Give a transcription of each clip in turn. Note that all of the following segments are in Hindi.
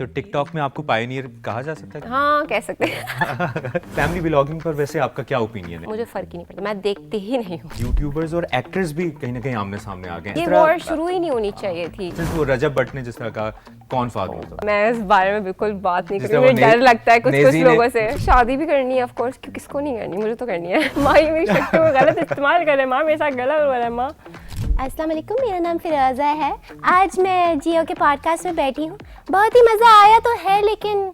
तो टिकटॉक में आपको पायनियर कहा जा सकता है? हाँ, कह सकते हैं। फैमिली व्लॉगिंग पर वैसे आपका क्या ओपिनियन है? मुझे फर्क ही नहीं पड़ता, मैं देखती ही नहीं हूँ। यूट्यूबर्स और एक्टर्स भी कहीं ना कहीं आमने सामने आ गए हैं। ये वॉर शुरू ही नहीं होनी चाहिए थी। सिर्फ वो रजब भट्ट ने जिस तरह का कौन फादर था। मैं इस बारे में बिल्कुल बात नहीं जिस करूँगी, तरह मुझे वो डर लगता है कुछ नेजी लोगों से। शादी भी करनी है ऑफ कोर्स, किसको नहीं करनी, मुझे तो करनी है। माँ ये मेरी शक्ति को गलत इस्तेमाल कर रहे हैं, माँ मेरे साथ गलत हो रहा है। माँ अस्सलाम वालेकुम, मेरा नाम फिरोज़ा है। आज मैं जियो के पॉडकास्ट में बैठी हूँ। बहुत ही मज़ा आया तो है, लेकिन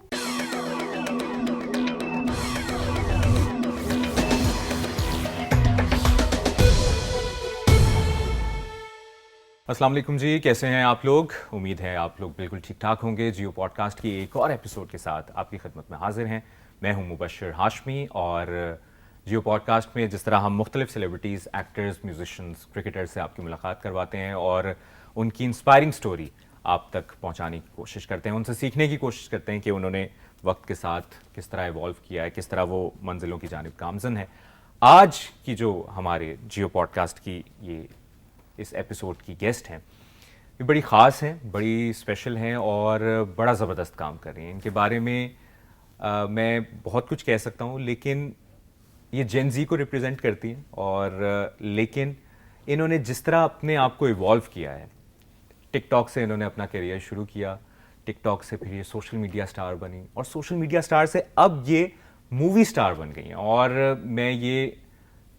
अस्सलाम वालेकुम जी, कैसे हैं आप लोग? उम्मीद है आप लोग बिल्कुल ठीक ठाक होंगे। जियो पॉडकास्ट की एक और एपिसोड के साथ आपकी खिदमत में हाजिर हैं। मैं हूं मुबश्शिर हाशमी और जियो पॉडकास्ट में जिस तरह हम मुख्तलिफ सेलिब्रिटीज़, एक्टर्स, म्यूजिशियंस, क्रिकेटर्स से आपकी मुलाकात करवाते हैं और उनकी इंस्पायरिंग स्टोरी आप तक पहुंचाने की कोशिश करते हैं, उनसे सीखने की कोशिश करते हैं कि उन्होंने वक्त के साथ किस तरह इवॉल्व किया है, किस तरह वो मंजिलों की जानिब गामज़न है। आज की जो हमारे जियो पॉडकास्ट की ये इस एपिसोड की गेस्ट हैं, ये बड़ी ख़ास हैं, बड़ी स्पेशल हैं और बड़ा ज़बरदस्त काम कर रही हैं। इनके बारे में मैं बहुत कुछ कह सकता हूँ, लेकिन ये जेन ज़ी को रिप्रेजेंट करती हैं और लेकिन इन्होंने जिस तरह अपने आप को इवॉल्व किया है, टिकटॉक से इन्होंने अपना करियर शुरू किया, टिकटॉक से फिर ये सोशल मीडिया स्टार बनी और सोशल मीडिया स्टार से अब ये मूवी स्टार बन गई हैं। और मैं ये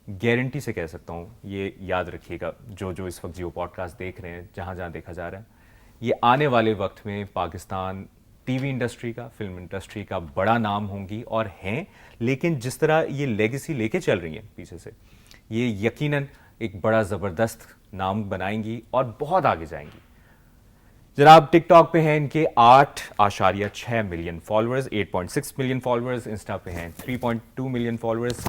गारंटी से कह सकता हूँ, ये याद रखिएगा जो जो इस वक्त जियो पॉडकास्ट देख रहे हैं, जहाँ जहाँ देखा जा रहा है, ये आने वाले वक्त में पाकिस्तान टीवी इंडस्ट्री का, फिल्म इंडस्ट्री का बड़ा नाम होंगी और हैं। लेकिन जिस तरह ये लेगेसी लेके चल रही हैं पीछे से, ये यकीनन एक बड़ा ज़बरदस्त नाम बनाएंगी और बहुत आगे जाएंगी। जनाब टिकटॉक पे हैं इनके 8.6 million followers, 8.6 million followers. Insta पे हैं 3.2 मिलियन फॉलोअर्स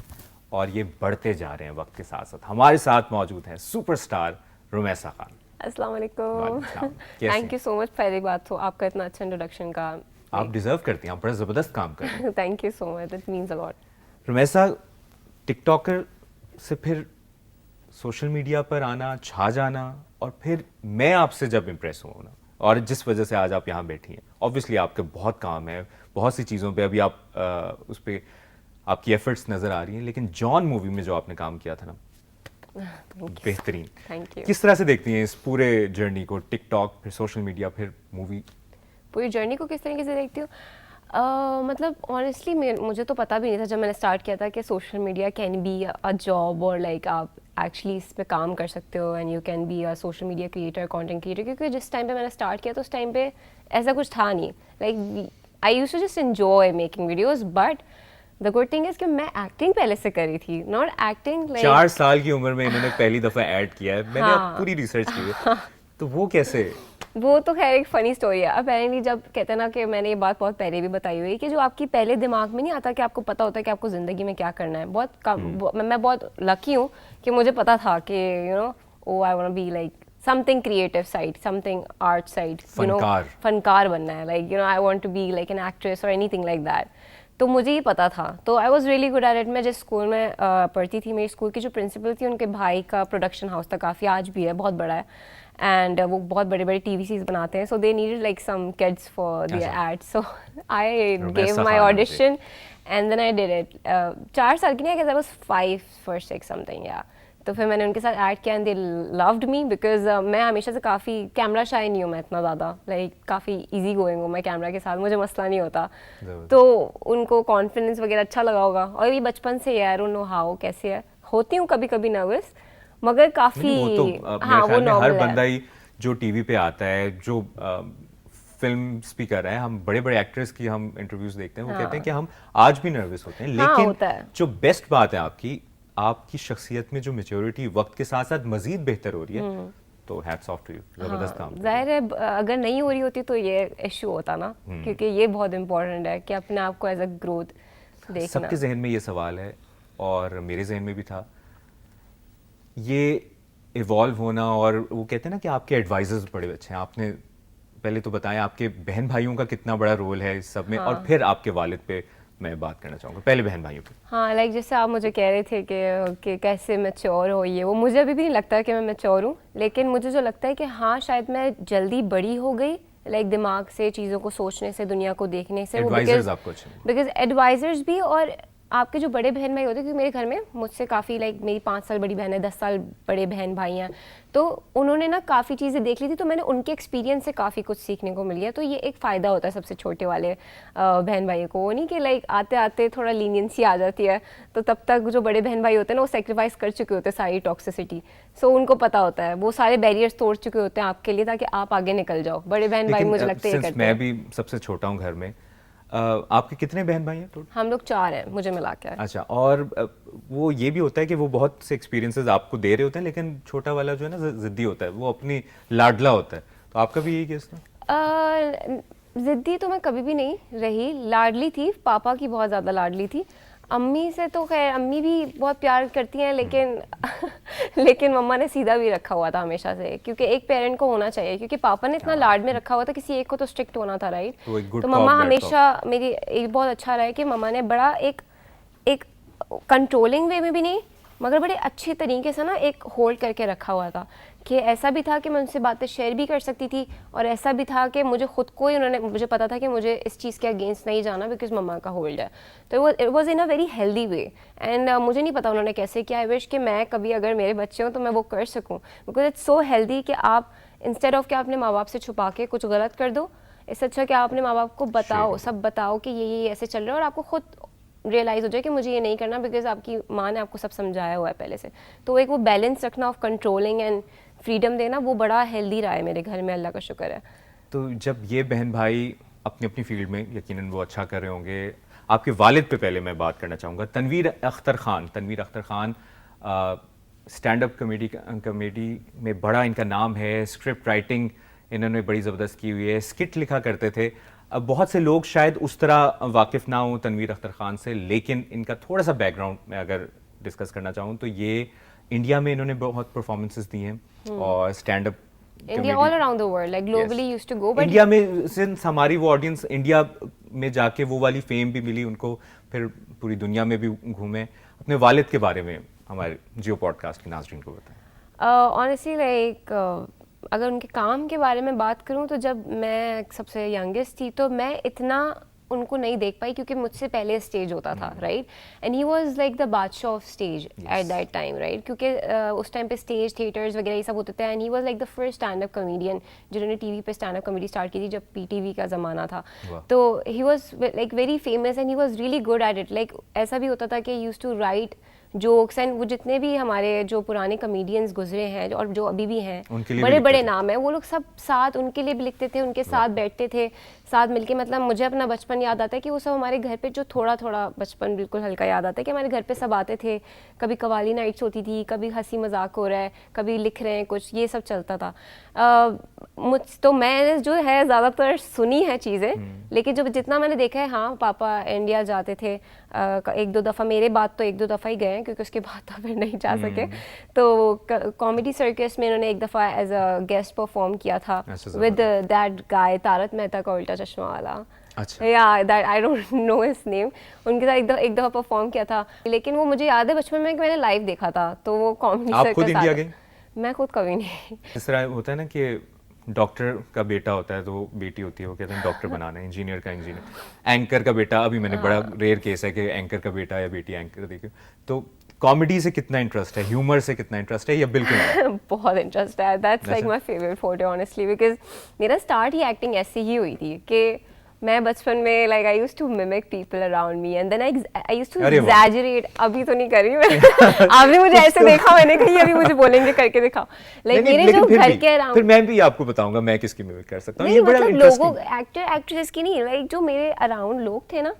और ये बढ़ते जा रहे हैं वक्त के साथ साथ। हमारे साथ मौजूद हैं सुपरस्टार रुमैसा खान। अस्सलाम वालेकुम, कैसे थैंक यू सो मच। पहली बात तो आपका इतना अच्छा इंट्रोडक्शन का, आप डिजर्व करती हैं, आप बड़ा ज़बरदस्त काम कर रहे हैं। Thank you so much, it means a lot. Rumaisa, TikToker से फिर सोशल मीडिया पर आना, छा जाना, और फिर मैं आपसे जब इम्प्रेस हुआ ना, और जिस वजह से आज आप यहाँ बैठी हैं, ऑब्वियसली आपके बहुत काम है, बहुत सी चीज़ों पे अभी आप उस पर आपकी एफर्ट्स नज़र आ रही हैं, लेकिन जॉन मूवी में जो आपने काम किया था ना, बेहतरीन। Thank you. किस तरह से देखती हैं इस पूरे जर्नी को, टिकटॉक, फिर सोशल मीडिया, फिर मूवी? पूरी जर्नी को किस तरीके से देखती हूँ? मतलब ऑनेस्टली मुझे तो पता भी नहीं था जब मैंने स्टार्ट किया था कि social media can be a job और लाइक आप एक्चुअली इस पे काम कर सकते हो and you can be a social media creator, content creator. क्योंकि जिस टाइम पे मैंने स्टार्ट किया तो उस टाइम पे ऐसा कुछ था नहीं। Like I used to just enjoy making videos, but the good thing is कि मैं एक्टिंग पहले से करी थी, नॉट एक्टिंग लाइक 4 साल की उम्र में इन्होंने पहली दफ़ा ऐड किया है। मैंने हाँ। पूरी रिसर्च की है, तो वो कैसे? वो तो खैर एक फ़नी स्टोरी है। अपेरेंटली जब कहते हैं ना कि मैंने ये बात बहुत पहले भी बताई हुई है कि जो आपकी पहले दिमाग में नहीं आता कि आपको पता होता है कि आपको ज़िंदगी में क्या करना है। बहुत कम मैं बहुत लकी हूँ कि मुझे पता था कि you know oh I want be like something creative side, something art side, you know फनकार बनना है, like you know I want to be like an actress और एनीथिंग लाइक दैट। तो मुझे ही पता था, तो I was really good at it. मैं जिस स्कूल में पढ़ती थी, मेरी स्कूल की जो प्रिंसिपल थी, उनके भाई का प्रोडक्शन हाउस था, काफ़ी आज भी है, बहुत बड़ा है, एंड वो बहुत बड़े बड़े टीवी सीरीज बनाते हैं। So they needed like some kids for their ads, so I gave my audition and then I did it. 4 साल की नहीं, I guess I was 5 or 6 something, या तो फिर मैंने उनके साथ ऐड किया and they loved me because मैं हमेशा से काफ़ी कैमरा शाय नहीं हूँ मैं इतना ज़्यादा, लाइक काफ़ी इजी गोइंग हूँ मैं कैमरा के साथ, मुझे मसला नहीं होता। तो उनको कॉन्फिडेंस वगैरह अच्छा लगा होगा, और ये बचपन से है, आई डोंट नो हाउ कैसे है, होती हूँ कभी कभी नर्वस, मगर काफ़ी हाँ वो नॉर्मल है। हर बंदा ही जो टीवी पे आता है, जो फिल्म स्पीकर है, हम बड़े बड़े एक्टर्स की हम इंटरव्यूज देखते हैं, वो कहते हैं कि हम आज भी नर्वस होते हैं, लेकिन जो बेस्ट बात है आपकी शख्सियत में जो मैच्योरिटी वक्त के साथ साथ मजीद बेहतर हो रही है, तो हैट्स ऑफ टू यू, जबरदस्त काम। जाहिर है अगर नहीं हो रही होती तो ये इशू होता ना, क्योंकि ये बहुत इंपॉर्टेंट है कि अपने आप को एज अ ग्रोथ देखना। सबके जहन में ये सवाल है और मेरे जहन में भी था, ये इवॉल्व होना, और वो कहते हैं ना कि आपके एडवाइजर्स बड़े अच्छे हैं। आपने पहले तो बताया आपके बहन भाइयों का कितना बड़ा रोल है इस सब में, और फिर आपके वालिद पे मैं बात करना चाहूँगा, पहले बहन भाइयों पे। हाँ, लाइक जैसे आप मुझे कह रहे थे कि कैसे मैच्योर हो, ये वो मुझे अभी भी नहीं लगता कि मैं मैच्योर हूँ, लेकिन मुझे जो लगता है कि हाँ शायद मैं जल्दी बड़ी हो गई, लाइक दिमाग से, चीज़ों को सोचने से, दुनिया को देखने से। एडवाइजर्स आपको अच्छे हैं? बिकॉज एडवाइजर्स भी, और आपके जो बड़े बहन भाई होते हैं, क्योंकि मेरे घर में मुझसे काफ़ी लाइक मेरी 5 साल बड़ी बहन है, 10 साल बड़े बहन भाई हैं, तो उन्होंने ना काफ़ी चीज़ें देख ली थी, तो मैंने उनके एक्सपीरियंस से काफ़ी कुछ सीखने को मिल गया। तो ये एक फ़ायदा होता है सबसे छोटे वाले बहन भाइयों को, वो नहीं कि लाइक आते आते थोड़ा लीनियंसी आ जाती है, तो तब तक जो बड़े बहन भाई होते हैं ना, वो सेक्रीफाइस कर चुके होते हैं सारी टॉक्सिसिटी, सो उनको पता होता है, वो सारे बैरियर्स तोड़ चुके होते हैं आपके लिए, ताकि आप आगे निकल जाओ। बड़े बहन भाई मुझे लगता है ये करते मैं हैं। भी सबसे छोटा हूँ घर में, आपके कितने बहन भाई हैं टोटल? हम लोग 4 हैं मुझे मिला के। अच्छा, और वो ये भी होता है कि वो बहुत से एक्सपीरियंसेस आपको दे रहे होते हैं, लेकिन छोटा वाला जो है ना जिद्दी होता है, वो अपनी लाडला होता है, तो आपका भी यही केस था? जिद्दी तो मैं कभी भी नहीं रही, लाडली थी, पापा की बहुत ज़्यादा लाडली थी। अम्मी से तो खैर अम्मी भी बहुत प्यार करती हैं, लेकिन लेकिन मम्मा ने सीधा भी रखा हुआ था हमेशा से, क्योंकि एक पेरेंट को होना चाहिए, क्योंकि पापा ने इतना लाड में रखा हुआ था, किसी एक को तो स्ट्रिक्ट होना था, राइट? तो मम्मा हमेशा मेरी एक बहुत अच्छा रहा है कि मम्मा ने बड़ा एक कंट्रोलिंग वे में भी नहीं, मगर बड़े अच्छे तरीके से ना एक होल्ड करके रखा हुआ था, कि ऐसा भी था कि मैं उनसे बातें शेयर भी कर सकती थी, और ऐसा भी था कि मुझे खुद को ही मुझे पता था कि मुझे इस चीज़ के अगेंस्ट नहीं जाना, बिकॉज मम्मा का होल्ड है। तो it was in a very healthy way, and मुझे नहीं पता उन्होंने कैसे किया। आई विश कि मैं कभी अगर मेरे बच्चे हों तो मैं वो कर सकूँ, बिकॉज इट्स सो हेल्दी कि आप इंस्टेड ऑफ कि अपने माँ बाप से छुपा के कुछ गलत कर दो, इससे अच्छा कि आप अपने माँ बाप को बताओ, सब बताओ कि ये ऐसे चल रहा है, और आपको खुद रियलाइज़ हो जाए कि मुझे ये नहीं करना, बिकॉज आपकी माँ ने आपको सब समझाया हुआ है पहले से। तो एक वो बैलेंस रखना ऑफ कंट्रोलिंग एंड फ्रीडम देना, वो बड़ा हेल्दी रहा है मेरे घर में, अल्लाह का शुक्र है। तो जब ये बहन भाई अपनी अपनी फील्ड में यकीनन वो अच्छा कर रहे होंगे, आपके वालिद पे पहले मैं बात करना चाहूँगा। Tanveer Akhtar Khan stand up comedy में बड़ा इनका नाम है, स्क्रिप्ट राइटिंग इन्होंने बड़ी ज़बरदस्त की हुई है, स्किट लिखा करते थे। अब बहुत से लोग शायद उस तरह वाकिफ़ ना हो तनवीर अख्तर खान से, लेकिन इनका थोड़ा सा बैकग्राउंड मैं अगर डिस्कस करना चाहूँ तो ये इंडिया में इन्होंने बहुत परफॉर्मेंसेस दी हैं, और stand up India all around the world, like globally used to go, but India में सिंस हमारी वो ऑडियंस इंडिया में जाके वो वाली फेम भी मिली उनको, फिर पूरी दुनिया में भी घूमे। अपने वालिद के बारे में हमारे जियो पॉडकास्ट के नाज़रीन को बताएं। ऑनेस्टली लाइक अगर उनके काम के बारे में बात करूं, तो जब मैं सबसे यंगेस्ट थी तो मैं इतना उनको नहीं देख पाई, क्योंकि मुझसे पहले स्टेज होता था, right? And he was like the बादशाह of stage at that time, right? क्योंकि उस टाइम पे स्टेज थिएटर्स वगैरह ये सब होते थे, and he was like the first stand up comedian जिन्होंने टीवी पे स्टैंड अप कॉमेडी स्टार्ट की थी, जब पीटीवी का ज़माना था। तो he was like very famous and he was really good at it. Like ऐसा भी होता था कि used to write jokes, and वो जितने भी हमारे जो पुराने कॉमेडियंस गुजरे हैं और जो अभी भी हैं, बड़े बड़े नाम हैं, वो लोग सब साथ उनके लिए भी लिखते थे, उनके साथ बैठते थे, साथ मिलके। मतलब मुझे अपना बचपन याद आता है कि वो सब हमारे घर पे, जो थोड़ा थोड़ा बचपन बिल्कुल हल्का याद आता है कि हमारे घर पे सब आते थे, कभी कवाली नाइट्स होती थी, कभी हंसी मजाक हो रहा है, कभी लिख रहे हैं कुछ, ये सब चलता था। तो मैंने जो है ज़्यादातर सुनी है चीज़ें, लेकिन जो जितना मैंने देखा है, हाँ पापा इंडिया जाते थे, एक दो दफ़ा, मेरे बाद तो एक दो दफ़ा ही गए हैं, क्योंकि उसके बाद तो फिर नहीं जा सके। तो कॉमेडी सर्कस में इन्होंने एक दफ़ा एज अ गेस्ट परफॉर्म किया था with that guy Taarak Mehta Ka Ooltah Chashmah वाला। अच्छा, yeah that I don't know his name. उनके साथ एक दफ़ा परफॉर्म किया था, लेकिन वो मुझे याद है बचपन में कि मैंने लाइव देखा था। तो वो कॉमेडी सर्कस, आप खुद इंडिया गए? मैं खुद कभी नहीं। इस तरह होता है ना कि डॉक्टर का बेटा होता है तो बेटी होती है, वो कहते हैं डॉक्टर बनाना है, इंजीनियर का इंजीनियर, एंकर का बेटा, अभी मैंने बड़ा रेयर केस है कि एंकर का बेटा या बेटी एंकर देखे। तो कॉमेडी से कितना इंटरेस्ट है, ह्यूमर से कितना इंटरेस्ट है, या बिल्कुल नहीं? बहुत इंटरेस्ट है, that's like my favourite photo honestly, because मेरा स्टार्ट ही एक्टिंग ऐसे ही हुई थी कि मैं बचपन में like I used to mimic people around me, and then I used to exaggerate. अभी तो नहीं कर रही मैं आपने मुझे ऐसे देखा, मैंने कही अभी मुझे बोलेंगे करके दिखाओ, लाइक मेरे जो घर के अराउंड। फिर मैं भी आपको बताऊंगा मैं किसकी मिमिक कर सकता हूं। ये बड़ा लोगों, एक्टर एक्ट्रेस की नहीं, लाइक जो मेरे अराउंड लोग थे ना,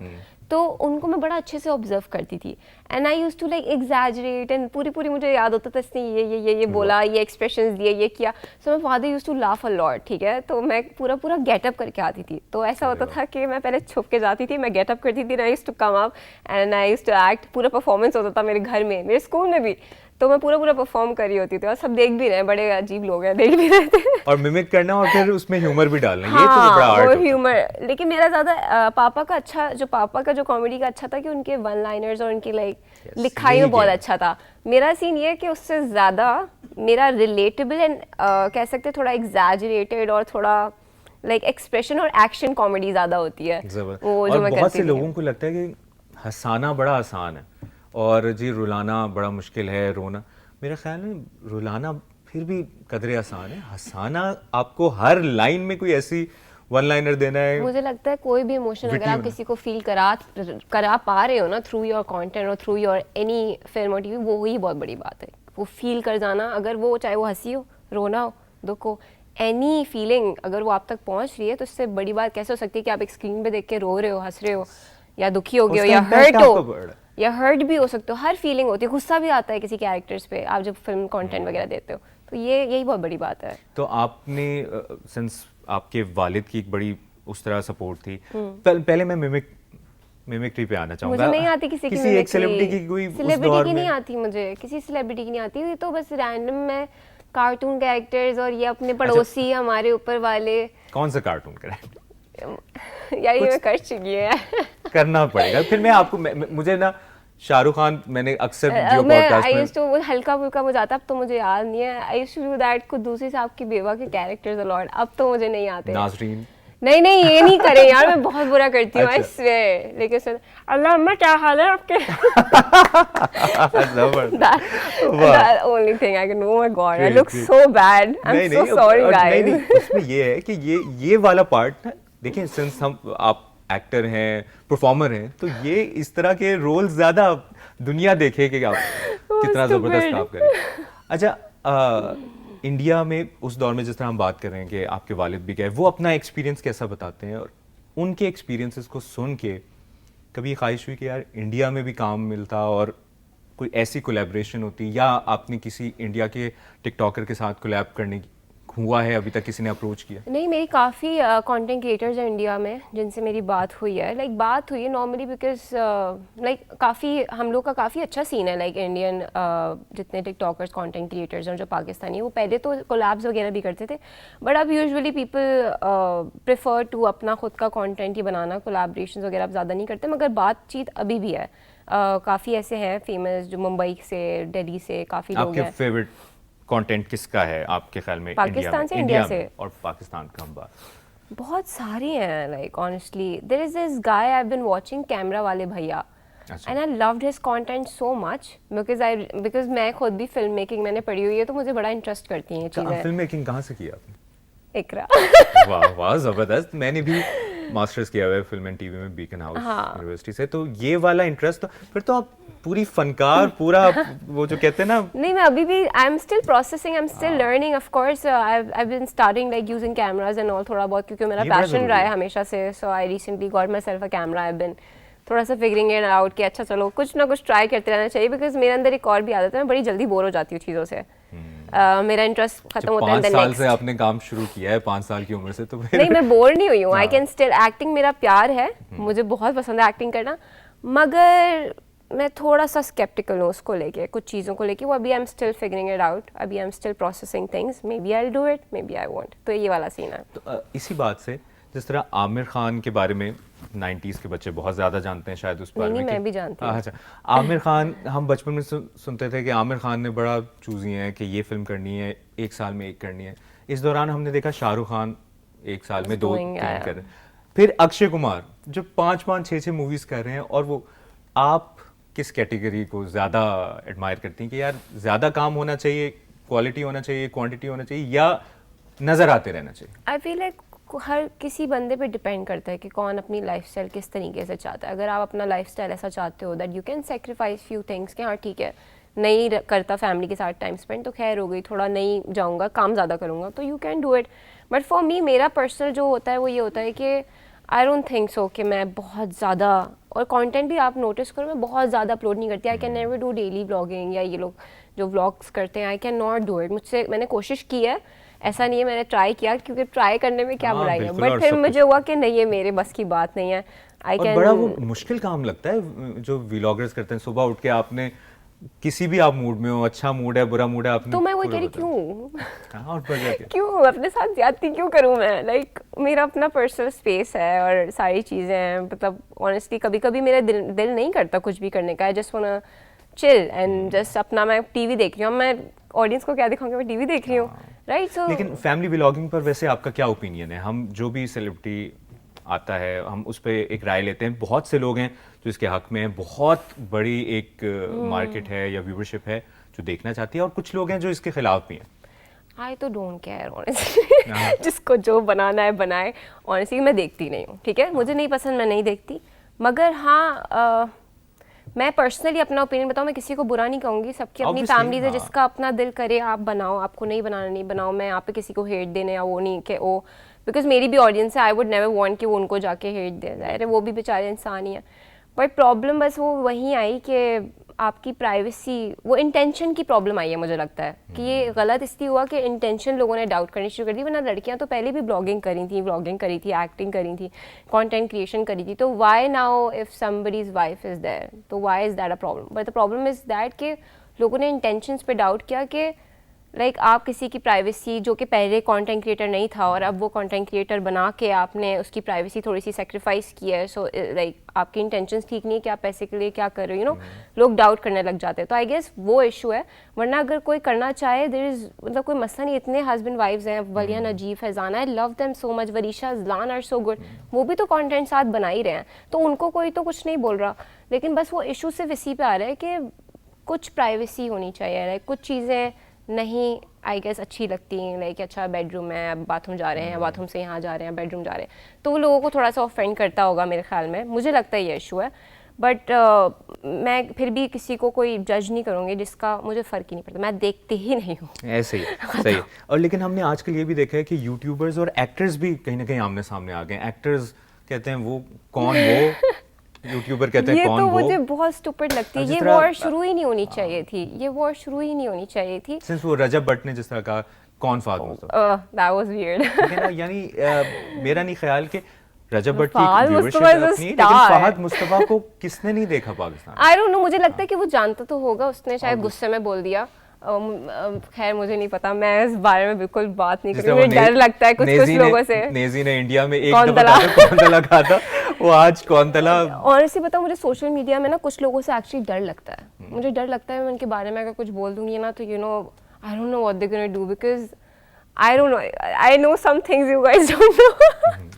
तो उनको मैं बड़ा अच्छे से ऑब्जर्व करती थी, and I used to like exaggerate, and पूरी मुझे याद होता था इसने ये बोला, ये एक्सप्रेशंस दिए, ये किया। So my father used to laugh a lot, ठीक है? तो मैं पूरा गेटअप करके आती थी। तो ऐसा होता था कि मैं पहले छुप के जाती थी, मैं गेटअप करती थी, I used to come up and I used to act. पूरा परफॉर्मेंस होता था मेरे घर में, मेरे स्कूल में भी, तो मैं पूरा परफॉर्म कर रही होती थी, और सब देख भी रहे हैं, बड़े अजीब लोग हैं, देख भी रहे थे। और मिमिक करना और फिर उसमें ह्यूमर भी डालना, ये तो बड़ा आर्ट है। ह्यूमर, लेकिन मेरा ज्यादा पापा का जो कॉमेडी का अच्छा था कि उनके वन लाइनर्स और उनकी लाइक लिखाई में बहुत अच्छा था। मेरा सीन ये है कि उससे ज्यादा मेरा रिलेटेबल एंड कह सकते थोड़ा एग्जैजरेटेड और थोड़ा लाइक एक्सप्रेशन और एक्शन कॉमेडी ज़्यादा होती है जबरदस्त। वो जो और मैं बहुत करती से थी। लोगों को लगता है कि हंसाना बड़ा आसान है और जी रुलाना बड़ा मुश्किल है, रोना मेरा ख्याल में रुलाना फिर भी कदरे आसान है, हंसाना आपको हर लाइन में कोई ऐसी वन लाइनर देना है। मुझे लगता है कोई भी इमोशन अगर विटी आप होना। किसी को फील करा पा रहे हो ना थ्रू योर कंटेंट और थ्रू योर एनी फिल्म और टीवी, वो ही बहुत बड़ी बात है। वो फील कर जाना, अगर वो चाहे वो हंसी हो, रोना हो, दुख हो, एनी फीलिंग अगर वो आप तक पहुंच रही है तो उससे बड़ी बात कैसे हो सकती है कि आप एक स्क्रीन पे देख के रो रहे हो, हंस रहे हो, या दुखी हो गए हो, उसका या impact हर्ट आपको हो, बड़ा है। या हर्ट भी हो सकते हो। हर फीलिंग होती है, गुस्सा भी आता है किसी कैरेक्टर्स पे आप जब फिल्म कंटेंट वगैरह देते हो, तो यही बहुत बड़ी बात है। तो आपने सिंस आपके वालिद की एक बड़ी उस तरह सपोर्ट थी, पहले मैं मिमिक्री पे आना चाहूंगा। मुझे नहीं आती किसी की एक सेलिब्रिटी की कोई उस सेलिब्रिटी दौर की में नहीं आती, मुझे किसी सेलिब्रिटी की नहीं आती। ये तो बस रैंडम में कार्टून कैरेक्टर्स और ये अपने पड़ोसी हमारे ऊपर वाले। कौन सा कार्टून करें यार ये मैं कर चुकी है। करना पड़ेगा फिर। मैं आपको मुझे ना शाहरुख खान मैंने अक्सर जो मैं पॉडकास्ट आई में यूज्ड टू हल्का फुल्का मुझे आता, अब तो मुझे याद नहीं है। I used to do that Quddusi sahab की बेवा के कैरेक्टर्स अ लॉट, अब तो मुझे नहीं आते। नाजरीन नहीं नहीं ये नहीं करें यार, मैं बहुत बुरा करती हूँ, आई अच्छा। स्वेयर। लेकिन सुन, अल्लाह अम्मा क्या हाल है आपके? जबरदस्त। That only thing I can do. Oh my god, I Great, look great। so bad. I'm so sorry और guys. नहीं, उसमें ये है कि ये वाला पार्ट ना, देखिए सिंस हम आप एक्टर हैं, परफॉर्मर हैं, तो ये इस तरह के रोल ज्यादा दुनिया देखे कि आप कितना जबरदस्त stupid। काम करें। अच्छा, इंडिया में उस दौर में जिस तरह हम बात कर रहे हैं कि आपके वालिद भी गए, वो अपना एक्सपीरियंस कैसा बताते हैं, और उनके एक्सपीरियंसेस को सुन के कभी ख्वाहिश हुई कि यार इंडिया में भी काम मिलता और कोई ऐसी कोलैबोरेशन होती, या आपने किसी इंडिया के टिकटॉकर के साथ कोलैब करने की हुआ है, अभी तक किसी ने अप्रोच किया? नहीं, मेरी काफ़ी कंटेंट क्रिएटर्स हैं इंडिया में जिनसे मेरी बात हुई है। लाइक बात हुई है नॉर्मली बिकॉज लाइक काफ़ी हम लोग का काफ़ी अच्छा सीन है। लाइक इंडियन जितने टिकटॉकर्स कंटेंट क्रिएटर्स हैं जो पाकिस्तानी, वो पहले तो कोलैब्स वगैरह भी करते थे, बट अब यूजुअली पीपल प्रेफर टू अपना खुद का कंटेंट ही बनाना, कोलैबोरेशंस वगैरह अब ज़्यादा नहीं करते। मगर बातचीत अभी भी है। काफ़ी ऐसे हैं फेमस जो मुंबई से, दिल्ली से काफ़ी लोग आपके हैं। फेवरेट कंटेंट किसका है आपके ख्याल में? पाकिस्तान से, इंडिया इंडिया में से? और पाकिस्तान का हम बात। बहुत सारे हैं। Like honestly there is this guy I have been watching, camera वाले भैया, अच्छा। And I loved his content so much because मैं खुद भी फिल्म मेकिंग मैंने पढ़ी हुई है, तो मुझे बड़ा इंटरेस्ट करती हैं ये चीज़ें। फिल्म मेकिंग कहाँ से किया आपने? इकरा। वाह वाह जबरदस्त। मैंने भी मास्टर्स किया हुआ है फिल्म एंड टीवी में बीकन हाउस यूनिवर्सिटी से, तो ये वाला इंटरेस्ट, तो फिर तो आप पूरी फनकार, पूरा वो जो कहते हैं ना। नहीं, मैं अभी भी I am still processing, I am still learning. Of course I been starting like using cameras and all थोड़ा बहुत, क्योंकि मेरा ये बड़ा पैशन ज़रूरी रहा है है। हमेशा से। So I recently got myself a camera. I been थोड़ा सा फिगरिंग इट आउट कि अच्छा चलो कुछ ना कुछ ट्राई करते रहना चाहिए, बिकॉज मेरे अंदर एक और भी आदत है, मैं बड़ी जल्दी बोर हो जाती हूँ चीज़ों से। मेरा इंटरेस्ट खत्म होता है 5 then साल next। से आपने काम शुरू किया है, 5 साल की उम्र से, तो फिर नहीं, मैं बोर नहीं हुई हूँ। आई कैन स्टिल एक्टिंग, मेरा प्यार है, मुझे बहुत पसंद है एक्टिंग करना, मगर मैं थोड़ा सा स्केप्टिकल हूँ उसको लेके, कुछ चीज़ों को लेके। वो अभी I am still figuring it out, अभी I am still processing things, maybe I will do it, maybe I won't. तो ये वाला सीन है। तो इसी बात से, जिस तरह आमिर खान के बारे में 90s के बच्चे बहुत ज़्यादा जानते हैं शायद उस बारे नहीं, में मैं भी जानती हूँ। अच्छा, आमिर खान, हम बचपन में सुनते थे कि आमिर खान ने बड़ा चूजी है कि ये फिल्म करनी है, 1 साल में 1 करनी है। इस दौरान हमने देखा शाहरुख खान 1 साल में 2-3 कर रहे हैं, फिर अक्षय कुमार जो 5-5, 6-6 मूवीज़ कर रहे हैं। और वो, आप किस कैटेगरी को ज़्यादा एडमायर करती हैं कि यार ज़्यादा काम होना चाहिए, क्वालिटी होना चाहिए, क्वांटिटी होना चाहिए, या नज़र आते रहना चाहिए? आई फील लाइक हर किसी बंदे पे डिपेंड करता है कि कौन अपनी लाइफस्टाइल किस तरीके से चाहता है। अगर आप अपना लाइफस्टाइल ऐसा चाहते हो that you can sacrifice few things, कि हाँ ठीक है नहीं करता फैमिली के साथ टाइम स्पेंड, तो खैर हो गई, थोड़ा नहीं जाऊँगा, काम ज़्यादा करूँगा, तो you can do it. But for me, मेरा पर्सनल जो होता है वो ये होता है कि आई डोंट थिंक सो कि मैं बहुत ज़्यादा, और कंटेंट भी आप नोटिस करो, मैं बहुत ज़्यादा अपलोड नहीं करती। I can never do daily vlogging, या ये लोग जो व्लॉग्स करते हैं, I can not do it. मुझसे, मैंने कोशिश की है, ऐसा नहीं है मैंने ट्राई किया, क्योंकि ट्राई करने में क्या बुराई है, बिल्कुल। और बट फिर सब मुझे हुआ कि नहीं, ये मेरे बस की बात नहीं है। आई और कैन बड़ा वो मुश्किल काम लगता है जो व्लॉगर्स करते हैं। सुबह उठ के आपने किसी भी आप मूड में हो, अच्छा मूड है, बुरा मूड है, आपने तो मैं वही पूरा कह रही बताना। क्यों हाँ, और वजह क्या? क्यों अपने साथ ज्यादती क्यों करूं मैं? लाइक मेरा अपना पर्सनल स्पेस है और सारी चीज़ें हैं। मतलब ऑनेस्टली कभी कभी मेरा दिल नहीं करता कुछ भी करने का। I just want to chill and just अपना, मैं टीवी देख रही हूँ, मैं ऑडियंस को क्या दिखाऊंगी, मैं टीवी देख रही हूँ, राइट। सो लेकिन फैमिली व्लॉगिंग पर वैसे आपका क्या ओपिनियन है? हम जो भी सेलिब्रिटी आता है हम उस पर एक राय लेते हैं, बहुत से लोग हैं जो इसके हक में हैं, बहुत बड़ी एक मार्केट है या व्यूवरशिप है जो देखना चाहती है, और कुछ लोग हैं जो इसके खिलाफ भी हैं। आई तो डोंट केयर ऑनेस्टली, जिसको जो बनाना है बनाए। ऑनेस्टली मैं देखती नहीं हूँ, ठीक है, मुझे नहीं पसंद, मैं नहीं देखती। मगर हाँ मैं पर्सनली अपना ओपिनियन बताऊँ, मैं किसी को बुरा नहीं कहूँगी, सबकी अपनी Obviously, फैमिली है, हाँ। जिसका अपना दिल करे आप बनाओ, आपको नहीं बनाना नहीं बनाओ। मैं यहाँ पे किसी को हेट देने या वो नहीं कि वो, बिकॉज मेरी भी ऑडियंस है, आई वुड नेवर वांट कि वो उनको जाके हेट दिया जाए, अरे वो भी बेचारे इंसान ही है। बट प्रॉब्लम बस वो वहीं आई कि आपकी प्राइवेसी, वो इंटेंशन की प्रॉब्लम आई है। मुझे लगता है कि ये गलत इसलिए हुआ कि इंटेंशन लोगों ने डाउट करनी शुरू कर दी, वरना लड़कियां तो पहले भी ब्लॉगिंग करी थी, व्लॉगिंग करी थी, एक्टिंग करी थी, कंटेंट क्रिएशन करी थी। तो why now if somebody's wife is there, तो why is that a problem? But the problem is that कि लोगों ने इंटेंशंस पे डाउट किया कि लाइक आप किसी की प्राइवेसी, जो कि पहले कंटेंट क्रिएटर नहीं था और अब वो कंटेंट क्रिएटर बना के आपने उसकी प्राइवेसी थोड़ी सी सेक्रीफाइस की है, सो लाइक आपकी इंटेंशंस ठीक नहीं है कि आप पैसे के लिए क्या कर रहे हो, यू नो, लोग डाउट करने लग जाते हैं। तो आई गेस वो इशू है, वरना अगर कोई करना चाहे देयर इज, मतलब कोई मसला नहीं। इतने हस्बैंड वाइफ्स हैं, Walia Najeeb, Faizana, I love them so much, Warisha, Zalan are so good, वो भी तो कंटेंट साथ बना ही रहे हैं, तो उनको कोई तो कुछ नहीं बोल रहा। लेकिन बस वो इशू सिर्फ इसी पे आ रहा है कि कुछ प्राइवेसी होनी चाहिए, लाइक कुछ चीज़ें नहीं आई गेस अच्छी लगती हैं, लाइक अच्छा बेडरूम है, अब बाथरूम जा रहे हैं, बाथरूम से यहाँ जा रहे हैं, बेडरूम जा रहे हैं, तो वो लोगों को थोड़ा सा ऑफेंड करता होगा मेरे ख्याल में, मुझे लगता है ये इशू है। बट मैं फिर भी किसी को कोई जज नहीं करूँगी, जिसका मुझे फ़र्क ही नहीं पड़ता, मैं देखती ही नहीं हूँ। ऐसे ही सही है। और लेकिन हमने आजकल ये भी देखा है कि यूट्यूबर्स और एक्टर्स भी कहीं ना कहीं आमने सामने आ गए। एक्टर्स कहते हैं वो कौन, वो यूट्यूबर कहते हैं ये कौन तो वो। मुझे बहुत स्टूपिड लगती है, जिस ये तरह- वॉर शुरू ही नहीं होनी चाहिए थी, ये वॉर शुरू ही नहीं होनी चाहिए थी। सिंस वो रजब भट्ट ने जिस तरह कहा कौन Fahd Mustafa, that was weird. ठीक है ना, यानी मेरा नहीं ख्याल कि रजब भट्ट की Fahad viewership Mustafa is a अपनी, लेकिन star। फहद मुस्तफा को किसने नहीं देखा पाकिस्तान? आई डोंट नो, मुझे लगता है कि वो जानता तो होगा, उसने शायद गुस्से में बोल दिया। खैर मुझे नहीं पता, मैं इस बारे में बिल्कुल बात नहीं जिस करूँगी, तरह मुझे डर लगता है कुछ लोगों से। नेजी ने इंडिया में एक कौन दफा तला? कहा था, कौन तला कहा था, वो आज कौन तला। ऑनेस्टली बताऊं, मुझे सोशल मीडिया में ना कुछ लोगों से एक्चुअली डर लगता है, मुझे डर लगता है मैं उनके बारे में अगर कुछ बोल दूंगी ना तो you know I don't know what they gonna do, because I don't know, I know some things you guys don't know.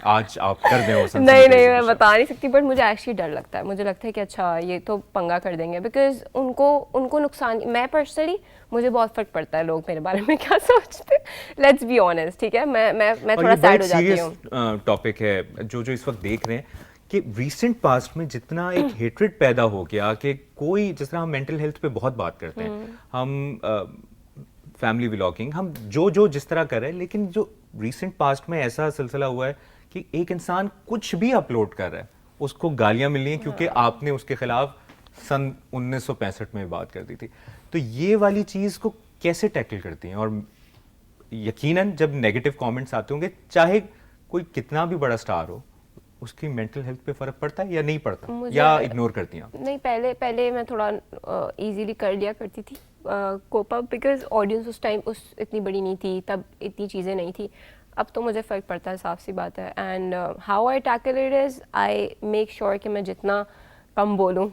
आज आप कर दे वो नहीं नहीं मैं बता नहीं सकती, बट मुझे एक्चुअली डर लगता है, मुझे लगता है कि अच्छा ये तो पंगा कर देंगे, बिकॉज उनको नुकसान, मैं पर्सनली मुझे बहुत फर्क पड़ता है लोग मेरे बारे में क्या सोचते हैं, लेट्स बी ऑनेस्ट, ठीक है। मैं थोड़ा सैड हो जाती हूँ। टॉपिक है जो इस वक्त देख रहे हैं कि रीसेंट पास्ट में जितना एक हेट्रेड पैदा हो गया कि कोई, जिस तरह हम मेंटल हेल्थ पे बहुत बात करते हैं, हम फैमिली व्लॉगिंग, हम जो जिस तरह कर रहे हैं, लेकिन जो रीसेंट पास्ट में ऐसा सिलसिला हुआ है कि एक इंसान कुछ भी अपलोड कर रहा है उसको गालियां मिल रही हैं क्योंकि आपने उसके खिलाफ सन 1965 में बात कर दी थी। तो ये वाली चीज़ को कैसे टैकल करती हैं? और यकीनन जब नेगेटिव कमेंट्स आते होंगे, चाहे कोई कितना भी बड़ा स्टार हो, उसकी मेंटल हेल्थ पे फर्क पड़ता है या नहीं पड़ता, या इग्नोर करती हैं आप? नहीं, पहले मैं थोड़ा इजीली कर लिया करती थी कोप अप, बिकॉज ऑडियंस उस टाइम इतनी बड़ी नहीं थी, तब इतनी चीज़ें नहीं थी। अब तो मुझे फ़र्क पड़ता है, साफ सी बात है। And how I tackle it is, I make sure कि मैं जितना कम बोलूँ,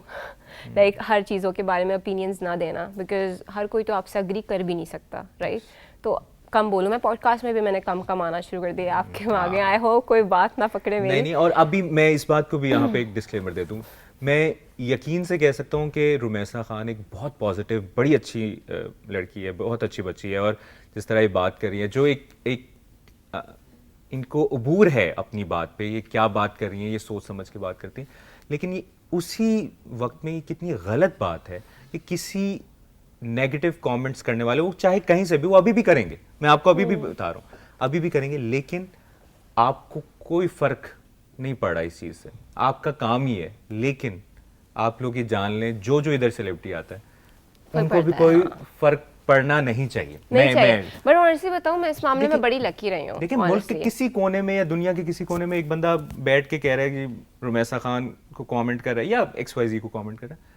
लाइक हर चीज़ों के बारे में ओपिनियंस ना देना, बिकॉज हर कोई तो आपसे अग्री कर भी नहीं सकता, राइट? तो कम बोलूँ। मैं पॉडकास्ट में भी मैंने कम आना शुरू कर दिया, आपके आगे आए हो, कोई बात ना पकड़े मेरी। नहीं, और अभी मैं इस बात को भी यहाँ पे एक डिस्क्लेमर दे दूँ, मैं यकीन से कह सकता हूँ कि रुमैसा खान एक बहुत पॉजिटिव, बड़ी अच्छी लड़की है, बहुत अच्छी बच्ची है, और जिस तरह ये बात कर रही है, जो एक इनको अबूर है अपनी बात पे, ये क्या बात कर रही हैं, ये सोच समझ के बात करती हैं। लेकिन ये उसी वक्त में ये कितनी गलत बात है कि किसी नेगेटिव कमेंट्स करने वाले, वो चाहे कहीं से भी, वो अभी भी करेंगे, मैं आपको अभी भी बता रहा हूँ, अभी भी करेंगे, लेकिन आपको कोई फर्क नहीं पड़ रहा इस चीज़ से, आपका काम ही है। लेकिन आप लोग ये जान लें, जो इधर सेलिब्रिटी आता है उनको भी कोई फर्क पड़ना नहीं चाहिए। बट ऑनेस्टली बताऊं, मैं इस मामले में बड़ी लकी रही हूँ। लेकिन मुल्क के किसी कोने में या दुनिया के किसी कोने में एक बंदा बैठ के कह रहा है कि रुमैसा खान को कमेंट कर रहा है या XYZ को कमेंट कर रहा है,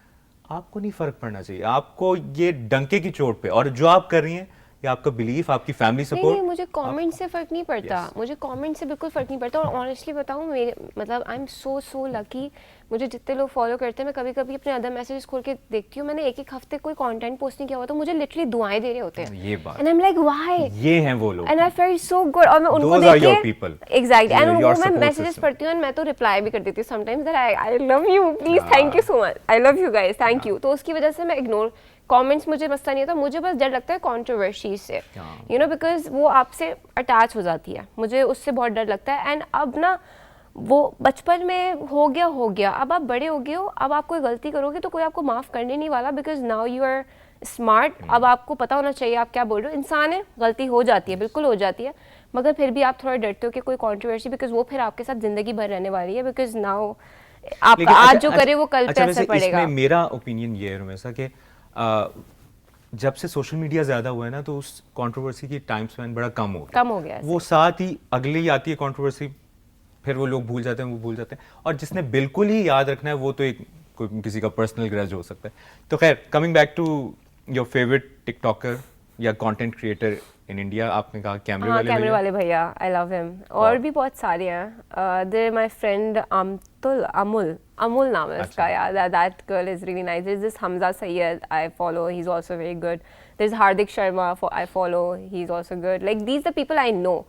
आपको नहीं फर्क पड़ना चाहिए। आपको ये डंके की चोट पे, और जो आप कर रही हैं या आपका बिलीफ, आपकी फैमिली नहीं सपोर्ट? मुझे कमेंट से फर्क नहीं पड़ता, Yes. मुझे कमेंट से बिल्कुल फर्क नहीं पड़ता। और ऑनेस्टली बताऊं, मेरे मतलब आई एम सो लकी, मुझे जितने लोग फॉलो करते हैं, मैं कभी कभी अपने अदर मैसेजेस खोल के देखती हूँ, मैंने एक हफ्ते कोई कंटेंट पोस्ट नहीं किया हुआ तो मुझे लिटरली दुआएं दे रहे होते हैं। ये बात, and I am like why, ये हैं वो लोग, and I felt so good. और मैं उनको Those are your देख people. के एग्जैक्टली, एंड Your उनको मैं support मैसेजेस system. पढ़ती हूँ एंड मैं तो रिप्लाई भी कर देती हूँ sometimes that I love you, please thank you so much, I love you guys, thank you. तो उसकी वजह से मैं इग्नोर कमेंट्स, मुझे मसला नहीं होता, मुझे बस डर लगता है कंट्रोवर्सी से, यू नो, बिकॉज वो आपसे अटैच हो जाती है, मुझे उससे बहुत डर लगता है। एंड अब ना वो बचपन में हो गया, अब आप बड़े हो गए हो, अब आप कोई गलती करोगे तो कोई आपको माफ़ करने नहीं वाला, because now you are smart. अब आपको पता होना चाहिए आप क्या बोल रहे हो। इंसान है, गलती हो जाती है, बिल्कुल हो जाती है, मगर फिर भी आप थोड़ा डरते हो कि कोई कंट्रोवर्सी, बिकॉज वो फिर आपके साथ ज़िंदगी भर रहने वाली है, बिकॉज नाउ आप लेकिन आज अच्छा- जो करे वो कल पे अच्छा, असर वैसे पड़ेगा। इसमें मेरा ओपिनियन ये है रमेशा कि जब से सोशल मीडिया ज़्यादा हुआ है ना, तो उस कंट्रोवर्सी की टाइम स्पैन बड़ा कम हो गया है। वो साथ ही अगली ही आती है कंट्रोवर्सी, फिर वो लोग भूल जाते हैं, और जिसने बिल्कुल ही याद रखना है वो तो एक किसी का पर्सनल ग्रज हो सकता है। तो खैर, coming back to your favourite TikToker या कंटेंट क्रिएटर इन इंडिया, आपने कहा कैमरे वाले भैया, आई लव हिम। और भी बहुत सारे हैं, देयर माय फ्रेंड अमुल नाम है उसका, यार that girl is really nice. There is this Hamza Syed I follow, he is also very good. There is Hardik Sharma I follow, he is also good. Like these the people I know.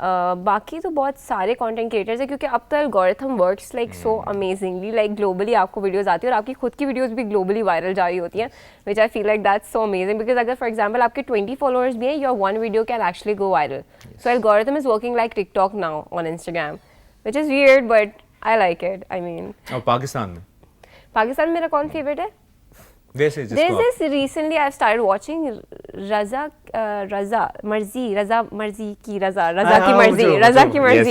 बाकी तो बहुत सारे कंटेंट क्रिएटर्स हैं, क्योंकि अब तो algorithm works like so amazingly, like globally आपको वीडियोस आती है और आपकी खुद की वीडियोस भी ग्लोबली वायरल जा रही होती हैं, which I feel like that's so amazing. Because अगर फॉर एग्जांपल आपके 20 फॉलोअर्स भी हैं, your one video can actually go viral. So algorithm is working like TikTok now on Instagram, which is weird but I like it. I mean, और पाकिस्तान में मेरा कौन फेवरेट है? वैसे There's this recently I've started watching रज़ा मर्जी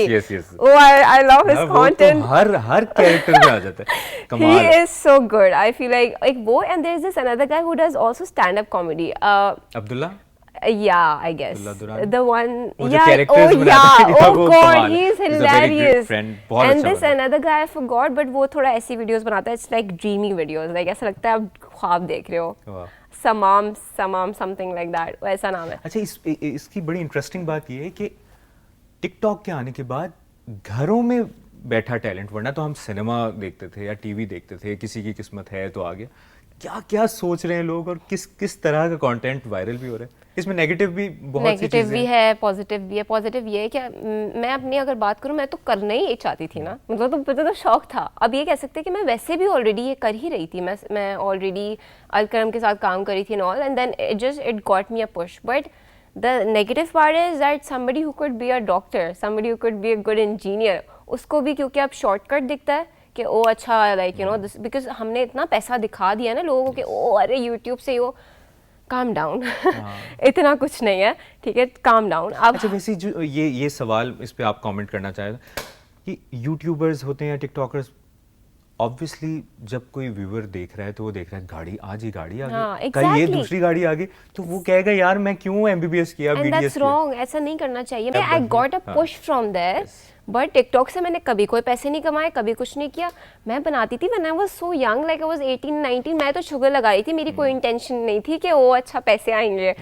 Yes. Oh, I love his content. Her character में आ जाता है, कमाल He है। is so good. I feel like वो, and there's this another guy who does also stand-up comedy. Abdullah, Yeah, I guess Abdullah Duran. the one. वो जो Yeah, characters oh बनाते हैं, yeah, oh वो god, कमाल है। he's He's a very great hilarious. friend, बहुत And अच्छा this बंदा है। another guy I forgot, but वो थोड़ा ऐसी वीडियोस बनाता है, it's like dreamy videos, like ऐसा लगता है आप ख्वाब देख रहे हो। वाह। समाम something like that, वैसा नाम है। अच्छा, इसकी बड़ी इंटरेस्टिंग बात ये है कि टिकटॉक के आने के बाद घरों में बैठा टैलेंट, वरना तो हम सिनेमा देखते थे या टीवी देखते थे, किसी की किस्मत है तो आ गया। क्या क्या सोच रहे हैं लोग और किस तरह का कंटेंट वायरल भी हो रहा है। इसमें नेगेटिव भी बहुत सी नेगेटिव चीजें भी हैं। है, पॉजिटिव भी है। पॉजिटिव ये है कि मैं अपनी अगर बात करूं, मैं तो करना ही चाहती थी ना, मतलब तो मुझे तो शौक था। अब ये कह सकते हैं कि मैं वैसे भी ऑलरेडी ये कर ही रही थी, मैं ऑलरेडी अलकरम के साथ काम करी थी and all, and then it got me a push. But the negative part is that somebody who could be a doctor, somebody who could be a good engineer, उसको भी क्योंकि अब शॉर्टकट दिखता है कि ओ अच्छा, like you no this, because हमने इतना पैसा दिखा दिया ना लोगों को कि ओ अरे यूट्यूब से वो, काम डाउन इतना कुछ नहीं है, ठीक है, काम डाउन। अब अच्छा, वैसे जो ये सवाल, इस पे आप कमेंट करना चाहे कि यूट्यूबर्स होते हैं या टिकटॉकर्स, ऑब्वियसली जब कोई व्यूअर देख रहा है तो वो देख रहा है गाड़ी आज ही गाड़ी आ गई, हाँ, कल ये exactly. दूसरी गाड़ी आ गई, तो वो कहेगा यार मैं क्यों एमबीबीएस किया, एंड बीडीएस दैट्स किया। रॉन्ग, ऐसा नहीं करना चाहिए। मैं आई Definitely, गॉट अ हाँ। Push from there, but TikTok से मैंने कभी कोई पैसे नहीं कमाए, कभी कुछ नहीं किया। मैं बनाती थी when I was so young, like I was 18-19, मैं तो शुगर लगा रही थी, मेरी कोई इंटेंशन नहीं थी कि ओ अच्छा पैसे आएंगे,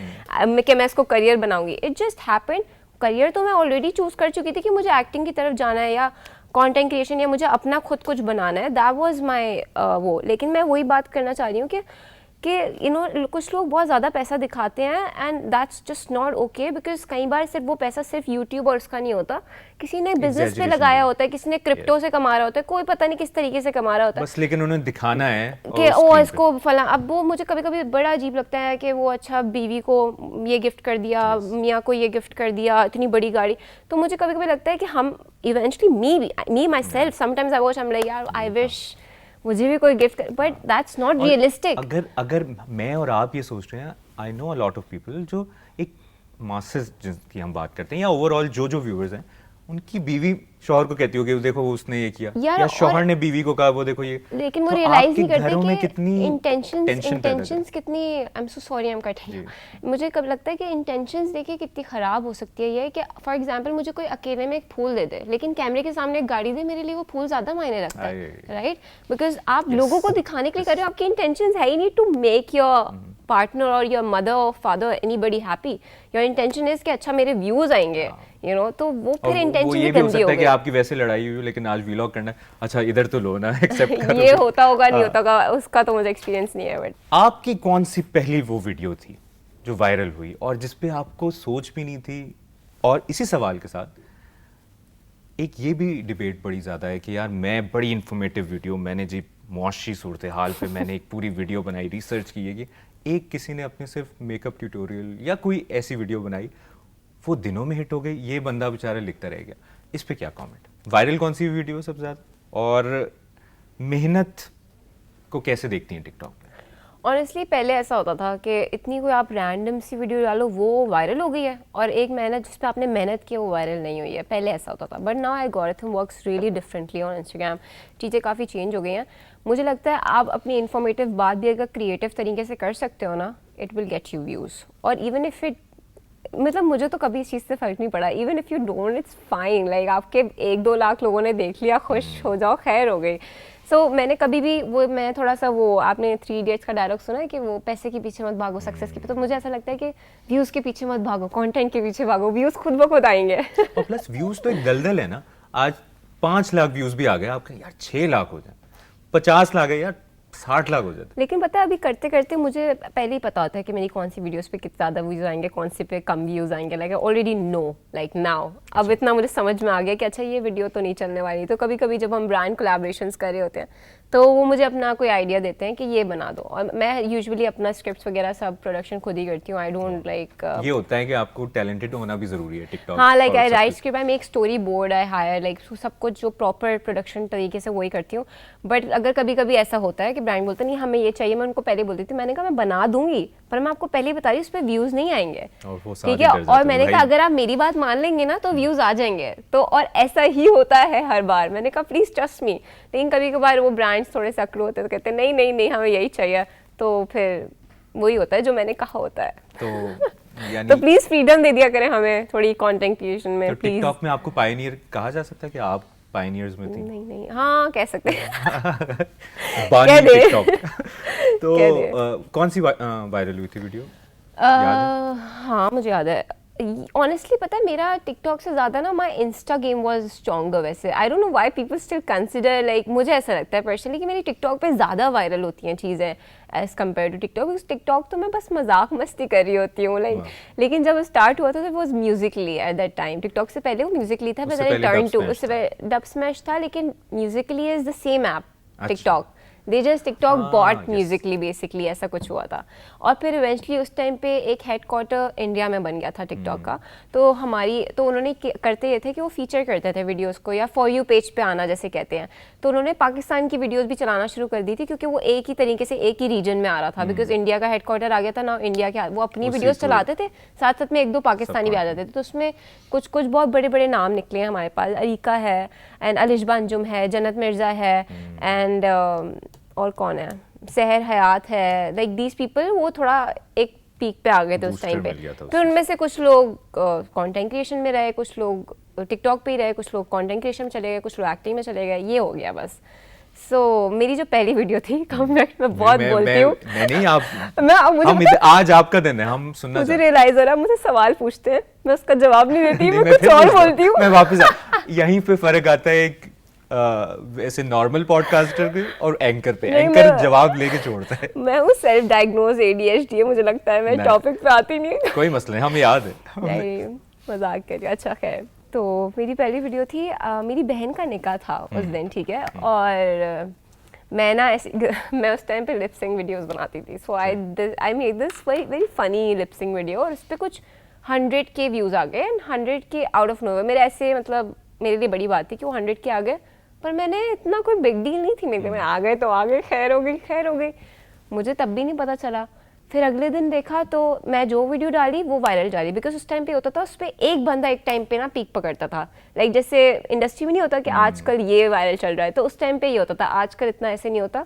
कि मैं इसको करियर बनाऊंगी। It just happened. करियर तो मैं ऑलरेडी चूज कर चुकी थी कि मुझे एक्टिंग की तरफ जाना है या कंटेंट क्रिएशन, या मुझे अपना खुद कुछ बनाना है, दैट वाज माय वो। लेकिन मैं वही बात करना चाह रही हूँ कि यू नो कुछ लोग बहुत ज़्यादा पैसा दिखाते हैं and that's just not okay, because कई बार सिर्फ वो पैसा सिर्फ यूट्यूब और उसका नहीं होता, किसी ने बिजनेस पे लगाया होता है, किसी ने क्रिप्टो से कमा रहा होता है, कोई पता नहीं किस तरीके से कमा रहा होता है, बस लेकिन उन्हें दिखाना है कि ओ इसको फला। अब वो मुझे कभी कभी बड़ा अजीब लगता है कि वो अच्छा बीवी को ये गिफ्ट कर दिया, मियाँ को ये गिफ्ट कर दिया, इतनी बड़ी गाड़ी। तो मुझे कभी कभी लगता है कि हम eventually me my self sometimes I watch, I am like यार आई विश मुझे भी कोई gift, but that's not realistic. अगर मैं और आप ये सोच रहे हैं, I know a lot of people जो एक मासेस जिनकी हम बात करते हैं या ओवरऑल जो व्यूअर्स हैं, उनकी बीवी शौहर को कहती होगी देखो उसने ये किया, या शौहर ने बीवी को कहा वो देखो ये, लेकिन वो तो रियलाइज नहीं घरों में करते कितनी कि इंटेंशंस कितनी, आई am so sorry I am cutting, मुझे कब लगता है कि इंटेंशंस देखिए कितनी खराब हो सकती है। ये कि फॉर एग्जांपल मुझे कोई अकेले में एक फूल दे दे, लेकिन कैमरे के सामने एक गाड़ी दे, मेरे लिए वो फूल ज्यादा मायने रखता है, राइट? बिकॉज आप लोगों को दिखाने के लिए कर रहे हो, आपकी इंटेंशंस है ही नहीं टू मेक योर पार्टनर और योर मदर और father anybody happy, your intention is कि अच्छा मेरे व्यूज आएंगे, यू नो, तो वो फिर इंटेंशन ये भी हो सकता है कि आपकी वैसे लड़ाई हुई लेकिन आज व्लॉग करना है, अच्छा इधर तो लो ना, एक्सेप्ट करो। ये होता होगा नहीं होता होगा उसका तो मुझे एक्सपीरियंस नहीं है। बट आपकी कौन सी पहली वो वीडियो थी जो वायरल हुई और जिसपे आपको सोच भी नहीं थी? और इसी सवाल के साथ एक ये भी डिबेट बड़ी ज़्यादा है कि यार मैं बड़ी इंफॉर्मेटिव वीडियो, मैंने जी मुआशी सूरत हाल पे मैंने एक पूरी वीडियो बनाई, रिसर्च की है कि एक किसी ने अपने सिर्फ मेकअप ट्यूटोरियल या कोई ऐसी वीडियो बनाई, वो दिनों में हिट हो गई, ये बंदा बेचारा लिखता रह गया। इस पे क्या कमेंट? वायरल कौन सी वीडियो सबसे ज़्यादा और मेहनत को कैसे देखती हैं टिकटॉक पे? ऑनेस्टली पहले ऐसा होता था कि इतनी कोई आप रैंडम सी वीडियो डालो वो वायरल हो गई है, और एक मेहनत जिस पे आपने मेहनत की वो वायरल नहीं हुई है। पहले ऐसा होता था, but now algorithm works really differently on Instagram. चीज़ें काफ़ी चेंज हो गई हैं। मुझे लगता है आप अपनी इन्फॉर्मेटिव बात भी अगर क्रिएटिव तरीके से कर सकते हो ना, it will get you views. और इवन इफ़ इट, मतलब मुझे तो कभी इस चीज़ से फ़र्क नहीं पड़ा, even if you don't it's fine, like आपके 1-2 लाख लोगों ने देख लिया, खुश हो जाओ, खैर हो गई। सो मैंने कभी भी वो, मैं थोड़ा सा वो, आपने 3 इडियट्स का डायलॉग सुना है कि वो पैसे के पीछे मत भागो सक्सेस के, तो मुझे ऐसा लगता है कि व्यूज़ के पीछे मत भागो, कंटेंट के पीछे भागो, व्यूज़ खुद ब खुद आएंगे। और प्लस व्यूज़ तो एक दलदल है ना, आज 5 लाख व्यूज़ भी आ गए, आपके यार 6 लाख हो जाए, 50 लाख है यार, 60 लाख हो जाते। लेकिन पता है अभी करते करते मुझे पहले ही पता होता है कि मेरी कौन सी वीडियोस पे कितने ज़्यादा व्यूज़ आएंगे, कौन सी पे कम व्यूज़ आएंगे, like I already know, like now अब इतना मुझे समझ में आ गया कि अच्छा ये वीडियो तो नहीं चलने वाली। तो कभी कभी जब हम ब्रांड कोलैबोरेशंस कर रहे होते हैं तो वो मुझे अपना कोई आइडिया देते हैं कि ये बना दो, और मैं यूजुअली अपना स्क्रिप्ट्स वगैरह सब प्रोडक्शन खुद ही करती हूँ। आई डोंट लाइक, ये होता है कि आपको टैलेंटेड होना भी जरूरी है टिकटॉक। हाँ, like I right script, I make story board, I hire, like सब कुछ जो प्रॉपर प्रोडक्शन तरीके से वही करती हूँ। बट अगर कभी कभी ऐसा होता है कि ब्रांड बोलते नहीं हमें ये चाहिए, मैं उनको पहले बोलती थी, मैंने कहा मैं बना दूंगी पर मैं आपको पहले ही बता रही हूँ उस पर व्यूज़ नहीं आएंगे, ठीक है। और मैंने कहा अगर आप मेरी बात मान लेंगे ना तो व्यूज़ आ जाएंगे, तो और ऐसा ही होता है हर बार। मैंने कहा प्लीज़ ट्रस्ट मी। लेकिन कभी कभार वो ब्रांड्स थोड़े से अकड़ होते हैं, तो कहते हैं नहीं नहीं नहीं हमें यही चाहिए, तो फिर वही होता है जो मैंने कहा होता है। तो यानी तो प्लीज़ फ्रीडम दे दिया करें हमें थोड़ी कंटेंट क्रिएशन में, तो प्लीज़। टिकटॉक में आपको पायनियर कहा जा सकता है कि आप पायनियर्स में थी? नहीं नहीं, हाँ कह सकते हैं। बानी दे। टिकटॉक। तो कह दे। कौन सी वायरल हुई थी वीडियो? याद है? हाँ मुझे याद है। ऑनेस्टली पता है मेरा टिकटॉक से ज़्यादा ना my insta game was stronger वैसे। I don't know why people still consider, like मुझे ऐसा लगता है पर्सनली कि मेरी टिकटॉक पे ज़्यादा वायरल होती हैं चीज़ें as compare to TikTok, because TikTok तो मैं बस मजाक मस्ती कर रही होती हूँ लाइक। लेकिन जब स्टार्ट हुआ था तो was Musically eight that time. TikTok से पहले वो म्यूजिकली था, बट आई टर्न टू, उससे पहले डब स्मैश था, लेकिन musically is the same app TikTok. They just TikTok bought musically, basically ऐसा कुछ हुआ था। और फिर इवेंचुअली उस टाइम पे एक हेडक्वार्टर इंडिया में बन गया था टिकटॉक का, तो उन्होंने करते ये थे कि वो फीचर करते थे वीडियोस को, या फॉर यू पेज पे आना जैसे कहते हैं। तो उन्होंने पाकिस्तान की वीडियोस भी चलाना शुरू कर दी थी, क्योंकि वो एक ही तरीके से एक ही रीजन में आ रहा था, बिकॉज इंडिया का हेडक्वार्टर आ गया था ना, इंडिया के वो अपनी वीडियोस चलाते थे, साथ साथ में 1-2 पाकिस्तानी भी आ जाते थे। तो उसमें कुछ कुछ बहुत बड़े बड़े नाम निकले हैं हमारे पास, अरीका है एंड अलिशबा अंजुम है, जन्नत मिर्ज़ा है एंड और कौन है, सहर हयात है, लाइक दीज पीपल वो थोड़ा एक पीक पे आ गए थे उस टाइम पे। फिर उनमें से कुछ लोग कंटेंट क्रिएशन में रहे, कुछ लोग टिकटॉक पे ही रहे, कुछ लोग कंटेंट क्रिएशन में चले गए, कुछ लोग एक्टिंग में चले गए, ये हो गया बस। सो मेरी जो पहली वीडियो थी, कमेंट में बहुत बोलती हूँ नहीं आप मुझे आज आपका दिन है, हम सुनना मुझे रियलाइज हो रहा है, मुझे सवाल पूछते हैं मैं उसका जवाब नहीं देती, मैं कुछ और बोलती हूँ। मैं वापस यहीं पे फर्क आता है एक ऐसे नॉर्मल पॉडकास्टर पे और एंकर पे। एंकर जवाब लेके छोड़ता है। मैं हूँ सेल्फ डायग्नोज ADHD है, मुझे लगता है मैं टॉपिक पे आती नहीं। कोई मसला नहीं, हमें याद है। नहीं मजाक कर रही हूँ। अच्छा खैर, तो मेरी पहली वीडियो थी, मेरी बहन का निकाह था उस दिन, ठीक है। और मैं ना मैं उस टाइम पे लिपसिंग वीडियोस बनाती थी, so I made this very funny lipsync video, और उस पर कुछ 100K व्यूज़ आ गए and 100K out of nowhere. मेरे ऐसे मतलब मेरे लिए बड़ी बात थी कि वो 100K आ गए, पर मैंने इतना कोई बिग डील नहीं थी मेरे लिए, मैं आ गए तो आ गए, खैर हो गई। मुझे तब भी नहीं पता चला। फिर अगले दिन देखा तो मैं जो वीडियो डाली वो वायरल डाली, बिकॉज उस टाइम पे होता था उस पर एक बंदा एक टाइम पे ना पीक पकड़ता था, लाइक जैसे इंडस्ट्री में नहीं होता कि आजकल ये वायरल चल रहा है, तो उस टाइम पे ये होता था, आजकल इतना ऐसे नहीं होता।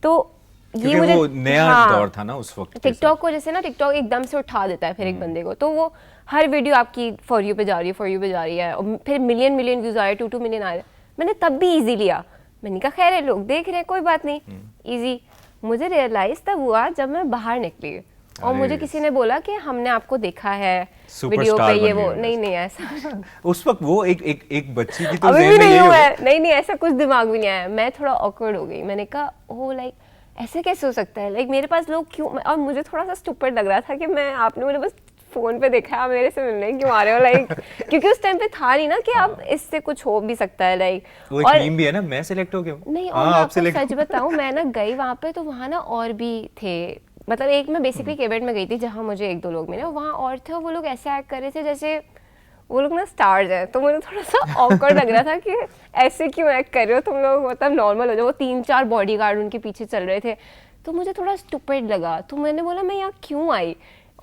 तो ये मुझे वो नया दौर था ना उस वक्त। टिकटॉक को जैसे ना टिकटॉक एकदम से उठा देता है फिर एक बंदे को, तो वो हर वीडियो आपकी फॉर यू पे जा रही है, और फिर मिलियन व्यूज आ रहे, 2 मिलियन आ रहे। मैंने तब भी ईजी लिया, मैंने कहा खैर है लोग देख रहे हैं, कोई बात नहीं, ईजी। मुझे रियलाइज तब हुआ जब मैं बाहर निकली और मुझे किसी ने बोला कि हमने आपको देखा है वीडियो पे, ये वो। नहीं ऐसा उस वक्त वो एक बच्ची की तो अभी ज़हन भी में नहीं ये हुआ हो- है, नहीं ऐसा कुछ दिमाग में नहीं आया। मैं थोड़ा ऑकवर्ड हो गई, मैंने कहा ओ लाइक ऐसे कैसे हो सकता है, लाइक मेरे पास लोग क्यों, और मुझे थोड़ा सा स्टूपिड लग रहा था कि मैं, आपने मुझे बस फोन पे देखा, आप मेरे से मिलने क्यों आ रहे हो, लाइक क्योंकि उस टाइम पे था नहीं ना कि आप इससे कुछ हो भी सकता है, लाइक। वो एक मीम भी है ना, मैं सिलेक्ट हो गया हूं। नहीं, हाँ, और मैं आप आपको select सच बताऊं, मैं ना गई वहाँ पे तो वहाँ ना और भी थे, मतलब एक मैं बेसिकली केबेट में गई थी जहाँ मुझे 1-2 लोग मिले, वहाँ और थे और वो लोग ऐसे एक्ट कर रहे थे जैसे वो लोग ना स्टार्स हैं, तो मुझे थोड़ा सा ऑकवर्ड लग रहा था कि ऐसे क्यों एक्ट कर रहे हो तुम लोग, मतलब नॉर्मल हो जाओ। वो 3-4 बॉडीगार्ड उनके पीछे चल रहे थे, तो मुझे थोड़ा स्टूपिड लगा, तो मैंने बोला मैं यहाँ क्यों आई,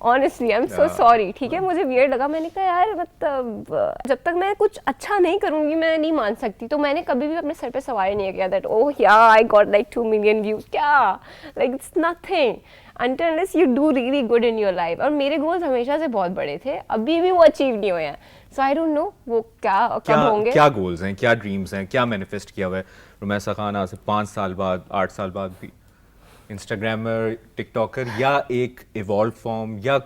honestly I am so sorry, ठीक है, मुझे वियर्ड लगा। मैंने कहा यार मतलब जब तक मैं कुछ अच्छा नहीं करूँगी मैं नहीं मान सकती, तो मैंने कभी भी अपने सर पे सवार नहीं किया that oh yeah I got like 2 million views, क्या, like it's nothing until unless you do really good in your life। और मेरे गोल्स हमेशा से बहुत बड़े थे, अभी भी वो अचीव नहीं हुए हैं, सो आई डोंट नो वो कब होंगे। क्या गोल्स हैं, क्या ड्रीम्स हैं, क्या मैनिफेस्ट किया हुआ है रुमैसा खान आज से 5 साल बाद, 8 साल बाद भी? इंस्टाग्रामर, टिकटॉकर, या एक इवॉल्व फॉर्म, या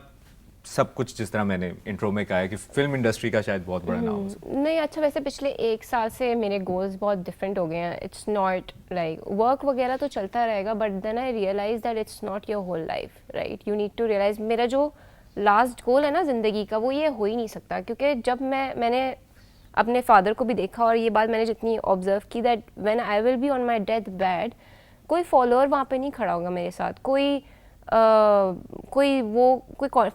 सब कुछ जिस तरह मैंने इंट्रो में कहा है कि फिल्म इंडस्ट्री का शायद बहुत बड़ा नाम हो? नहीं अच्छा, वैसे पिछले 1 साल से मेरे गोल्स बहुत डिफरेंट हो गए हैं। इट्स नॉट लाइक वर्क वगैरह तो चलता रहेगा, but then I realise that it's not your whole life, right. You need to realise मेरा जो लास्ट गोल है ना ज़िंदगी का, वो ये हो ही नहीं सकता, क्योंकि जब मैंने अपने फादर को भी देखा और ये बात मैंने जितनी ऑब्जर्व की that when I will be on my death bed, कोई फॉलोअर वहाँ पे नहीं खड़ा होगा मेरे साथ, कोई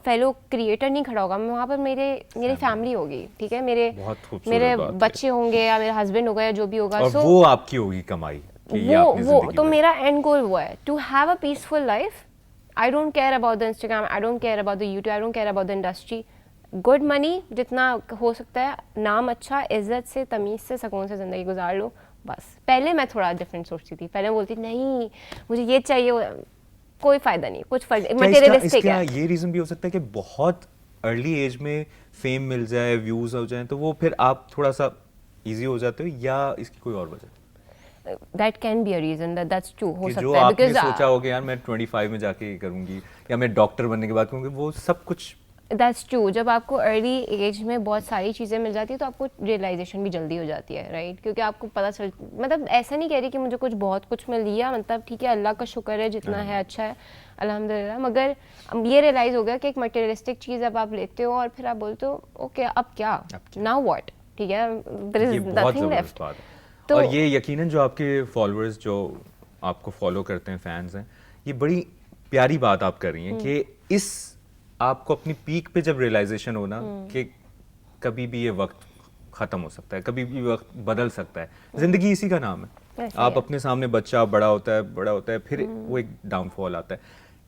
फेलो क्रिएटर नहीं खड़ा होगा, वहाँ पर मेरी फैमिली होगी, ठीक है, मेरे बच्चे होंगे या मेरा हस्बैंड होगा या जो भी होगा, और वो आपकी होगी कमाई, वो तो मेरा एंड गोल वो है, to have a peaceful life. I don't care about the Instagram, I don't care about the YouTube, I don't care about the industry, good money जितना हो सकता है, नाम अच्छा, इज्जत से, तमीज़ से, सुकून से ज़िंदगी गुजार लो, बस। पहले मैं थोड़ा डिफरेंट सोचती थी, पहले मैं बोलती नहीं मुझे ये चाहिए, कोई फायदा नहीं, कुछ मटेरियलिस्टिक है। ये रीजन भी हो सकता है कि बहुत अर्ली एज में फेम मिल जाए, व्यूज हो जाए, तो वो फिर आप थोड़ा सा इजी हो जाते हो, या इसकी कोई और वजह? That can be a reason, that's true, हो जो सकता है, आपने because सोचा होगा यार मैं 25 में जाके ये करूंगी या मैं डॉक्टर बनने के बाद करूंगी, वो सब कुछ that's true। जब आपको अर्ली एज में बहुत सारी चीज़ें मिल जाती है तो आपको रियलाइजेशन भी जल्दी हो जाती है, राइट, क्योंकि आपको पता चल, मतलब ऐसा नहीं कह रही कि मुझे कुछ बहुत कुछ मिल लिया, मतलब ठीक है अल्लाह का शुक्र है, जितना है अच्छा है अल्हम्दुलिल्लाह, मगर ये रियलाइज़ हो गया कि एक मटेरियलिस्टिक चीज़ अब आप लेते हो और फिर आप बोलते हो ओके अब क्या, नाउ व्हाट, ठीक है, देयर इज नथिंग लेफ्ट। तो और ये यकीनन जो आपके फॉलोअर्स जो आपको फॉलो करते हैं, फैंस हैं, ये बड़ी प्यारी बात आप कर रही हैं कि इस आपको अपनी पीक पे जब रियलाइजेशन हो ना कि कभी भी ये वक्त ख़त्म हो सकता है, कभी भी वक्त बदल सकता है, ज़िंदगी इसी का नाम है। आप अपने सामने बच्चा बड़ा होता है, फिर वो एक डाउनफॉल आता है,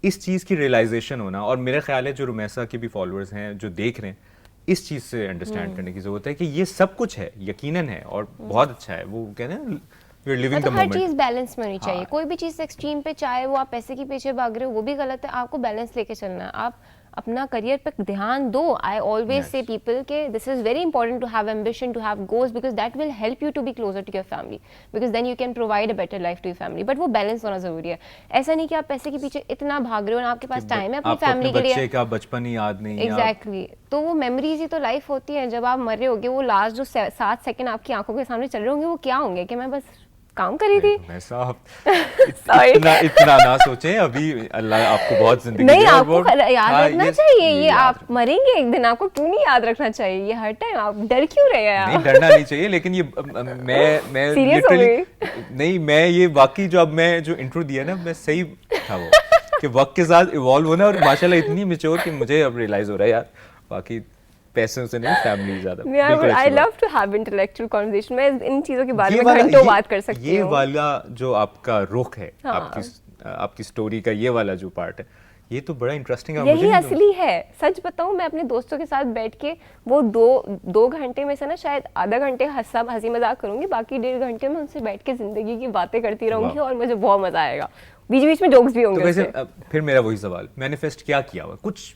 इस चीज़ की रियलाइजेशन होना। और मेरा ख्याल है जो रुमैसा के भी फॉलोअर्स हैं जो देख रहे हैं, इस चीज़ से अंडरस्टैंड करने की ज़रूरत है कि ये सब कुछ है, यकीनन है और बहुत अच्छा है। वो कहते हैं मतलब हर चीज बैलेंस में होनी चाहिए, कोई भी चीज एक्सट्रीम पे, चाहे वो आप पैसे के पीछे भाग रहे हो वो भी गलत है, आपको बैलेंस लेके चलना है, आप अपना करियर पे ध्यान दो। आई ऑलवेज से पीपल के this is very important to have ambition, to have goals, because that will help you to be closer to your family, because then you can provide a better life to your family, but वो बैलेंस होना जरूरी है। ऐसा नहीं कि आप पैसे के पीछे इतना भाग रहे हो ना आपके पास टाइम है अपनी फैमिली के लिए, बच्चे का बचपन ही याद नहीं। एग्जैक्टली, तो वो मेमोरीज ही तो लाइफ होती है। जब आप मर रहे होगे, वो लास्ट जो 7 सेकंड आपकी आंखों के सामने चल रहे होंगे, वो क्या होंगे कि मैं बस काम करी थी। इतना ना सोचें, अभी अल्लाह आपको बहुत जिंदगी नहीं, आपको याद रखना चाहिए, ये आप मरेंगे एक दिन, आपको क्यों नहीं याद रखना चाहिए, ये हर टाइम आप डर क्यों रहे हैं? नहीं, डरना नहीं चाहिए, लेकिन ये मैं लिटरली नहीं, मैं ये वाकई जो अब मैं जो इंट्रो दिया ना, मैं सही था वो कि वक्त के साथ इवॉल्व होना, और माशाल्लाह इतनी मैच्योर कि मुझे अब रियलाइज हो रहा है यार वाकई पैसों से नहीं, फैमिली ज्यादा। I love to have intellectual conversation, मैं इन चीजों के बारे में घंटों बात कर सकती हूँ। ये वाला जो आपका रुख है, आपकी स्टोरी का ये वाला जो पार्ट है, ये तो बड़ा इंटरेस्टिंग है। यही असली है, सच बताऊं, मैं अपने दोस्तों के साथ बैठ के वो दो घंटे में से ना शायद आधा घंटे हंसी मजाक करूंगी, बाकी 1.5 घंटे में उनसे बैठ के जिंदगी की बातें करती रहूंगी और मुझे बहुत मजा आएगा, बीच बीच में जोक्स भी होंगे। तो वैसे फिर मेरा वही सवाल, मैनिफेस्ट क्या किया हुआ, कुछ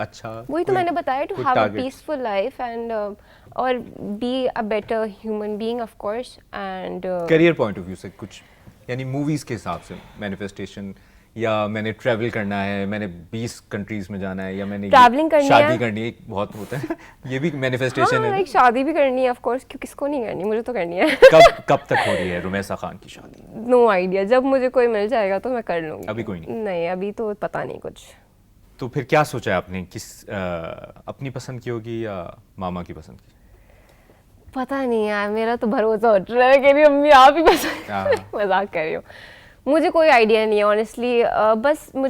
अच्छा, वही तो मैंने बताया, to have a peaceful life and और be a better human being of course, and career point of view से कुछ यानी मूवीज़ के हिसाब से मैनिफेस्टेशन, या मैंने ट्रैवल करना है, मैंने 20 कंट्रीज में जाना है, या मैंने Traveling करनी शादी है। करनी है, बहुत होता है ये भी मैनिफेस्टेशन है ना? लाइक शादी भी करनी है ऑफ कोर्स, क्यों किसको नहीं करनी, मुझे तो करनी है। कब तक हो रही है रुमैसा खान की शादी? नो आइडिया, जब मुझे कोई मिल जाएगा तो मैं कर लूंगी। अभी कोई नहीं? नहीं, अभी तो पता नहीं कुछ। तो फिर क्या सोचा है आपने, अपनी पसंद की होगी या मामा की पसंद की? पता नहीं यार, मेरा तो भरोसा उठ रहा है, कह रही हूँ मम्मी आप ही पसंद। मजाक कर रही हूँ, मुझे कोई आइडिया नहीं है ऑनेस्टली।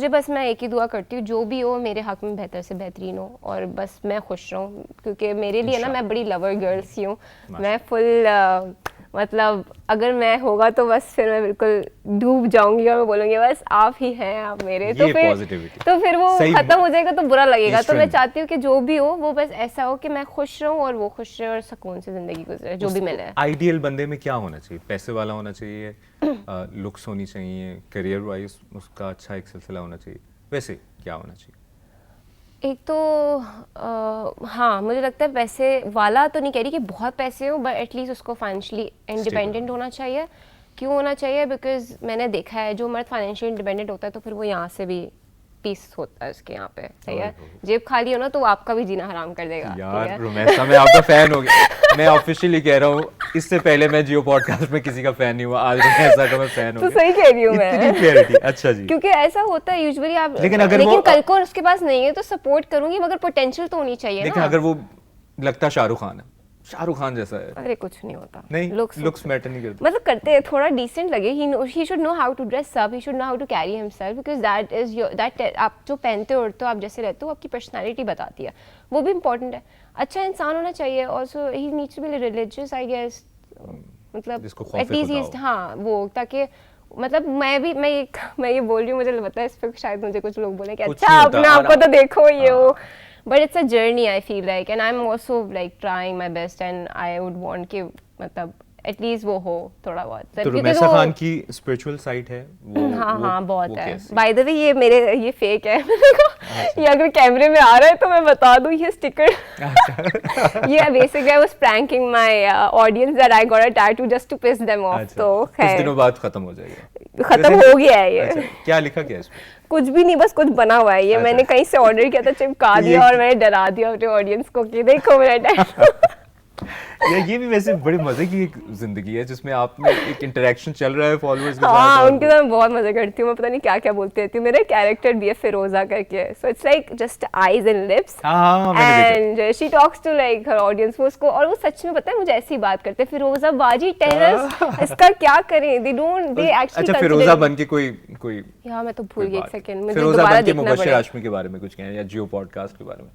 बस मैं एक ही दुआ करती हूँ, जो भी हो मेरे हक में बेहतर से बेहतरीन हो, और बस मैं खुश रहूँ, क्योंकि मेरे लिए ना, मैं बड़ी लवर गर्ल सी हूँ। मैं फुल मतलब अगर मैं होगा तो बस फिर मैं बिल्कुल डूब जाऊंगी और मैं बोलूँगी बस आप ही हैं, आप मेरे। तो फिर वो खत्म हो जाएगा तो बुरा लगेगा। तो मैं चाहती हूँ कि जो भी हो वो बस ऐसा हो कि मैं खुश रहूँ और वो खुश रहे और सुकून से जिंदगी गुजरे, जो भी मिले। आइडियल बंदे में क्या होना चाहिए? पैसे वाला होना चाहिए, लुक्स होनी चाहिए, करियर वाइज उसका अच्छा एक सिलसिला होना चाहिए, वैसे क्या होना चाहिए? एक तो हाँ, मुझे लगता है पैसे वाला तो नहीं कह रही कि बहुत पैसे हो, बट एटलीस्ट उसको फाइनेंशियली इंडिपेंडेंट होना चाहिए। क्यों होना चाहिए? बिकॉज मैंने देखा है जो मर्द फाइनेंशियली इंडिपेंडेंट होता है तो फिर वो यहाँ से भी पीस होता है उसके यहाँ पे, सही है। जेब खाली हो ना तो वो आपका भी जीना हराम कर देगा। यार रुमैसा, मैं आपका फैन हो गया। मैं ऑफिशियली कह रहा हूँ, इससे पहले मैं जियो पॉडकास्ट में किसी का फैन नहीं हुआ, आज रुमैसा का मैं फैन हो गया। तो सही कह रही हूँ मैं। इतनी क्लैरिटी, अच्छा जी। क्योंकि ऐसा होता है यूजुअली आप, लेकिन कल को उसके पास नहीं है तो सपोर्ट करूंगी, मगर पोटेंशियल तो होनी चाहिए ना। लेकिन अगर वो लगता शाहरुख खान है, शाहरुख खान जैसा है, अरे कुछ नहीं होता, नहीं लुक्स मैटर नहीं करते, मतलब करते हैं, थोड़ा डिसेंट लगे। He should know how to dress up, he should know how to carry himself, because that is that आप जो पहनते हो तो आप जैसे रहते हो आपकी पर्सनालिटी बताती है, वो भी इंपॉर्टेंट है। अच्छा इंसान होना चाहिए। Also he needs to be religious I guess, मतलब एटलीस्ट हाँ वो, ताकि मतलब मैं ये बोल रही हूँ, मुझे पता है इस पर शायद मुझे कुछ लोग बोले कि अच्छा अपने आप को तो देखो ये वो, but it's a journey I feel like, and I'm also like trying my best, and I would want कि मतलब at least वो हो थोड़ा बहुत। तो रुमैसा खान की स्पिरिचुअल साइड है वो? हाँ बहुत है। बाय द वे ये फेक है ये अगर कैमरे में आ रहा है तो मैं बता दूं, ये स्टिकर ये basically I was pranking my audience that I got a tattoo just to piss them off. तो कुछ दिनों बाद खत्म हो जाएगा। खत्म हो गया है ये। क्या लिखा क्या है इसमें? कुछ भी नहीं, बस कुछ बना हुआ है ये। मैंने कहीं से ऑर्डर किया था, चिपका दिया और मैंने डरा दिया अपने ऑडियंस को कि देखो मेरा टैटू। यार ये भी वैसे बड़े मजे की एक जिंदगी है जिसमें आप में एक इंटरेक्शन चल रहा है फॉलोअर्स के साथ। हाँ, उनके साथ बहुत मजे करती हूँ मैं, पता नहीं क्या क्या बोलती रहती हूँ। मेरा कैरेक्टर भी है फिरोजा करके, so it's like just eyes and lips, and she talks to like her audience. वो उसको, और वो सच में पता है मुझे ऐसी बात करते हैं, फिरोजा बाजी टेल अस इसका क्या करें। दे एक्चुअली अच्छा फिरोजा बन के कोई यार मैं तो भूल गई, एक सेकंड मुझे फिरोजा दोबारा बन के देखना मुबश्शिर पड़ेगा। हाशमी के बारे में कुछ कहें, या जियो पॉडकास्ट के बारे में,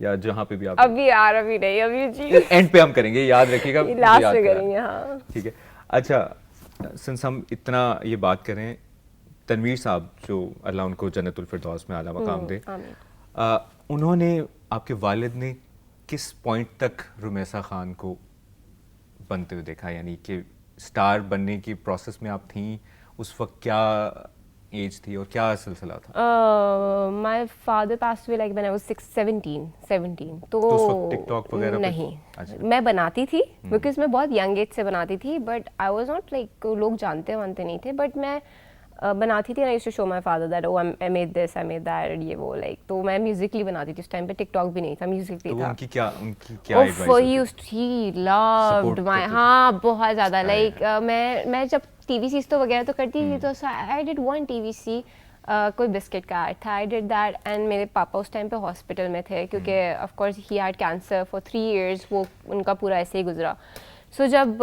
या जहाँ पे भी आप अभी यार अभी नहीं, अभी जी एंड पे हम करेंगे, याद रखिएगा, लास्ट में करेंगे। हाँ ठीक है। अच्छा सिंस हम इतना ये बात करें, तनवीर साहब जो अल्लाह उनको जन्नतुल फिरदौस में आला मकाम दे, उन्होंने, आपके वालिद ने किस पॉइंट तक रुमैसा खान को बनते हुए देखा? यानी कि स्टार बनने की प्रोसेस में आप थी उस वक्त, क्या एज थी और क्या सिलसिला था? My father passed away like when I was 17 तो उस वक्त टिकटॉक वगैरह नहीं, मैं बनाती थी बिकॉज मैं बहुत यंग एज से बनाती थी, but I was not like, लोग जानते वानते नहीं थे, बट मैं बनाती थी। I used to show my father that oh I made this, I made that, ये वो लाइक। तो मैं म्यूजिकली बनाती थी उस टाइम पे, टिकटॉक भी नहीं था, म्यूजिकली था। उनकी क्या एडवाइस ही लव्ड माय, हाँ बहुत ज़्यादा। लाइक मैं जब टीवीसी तो वगैरह तो करती थी, तो आई डिड वन टीवीसी, कोई बिस्किट का ऐड था, आई डिड दैट। एंड मेरे पापा उस टाइम पे हॉस्पिटल में थे क्योंकि of course he had cancer for 3 years, वो उनका पूरा ऐसे ही गुजरा। सो जब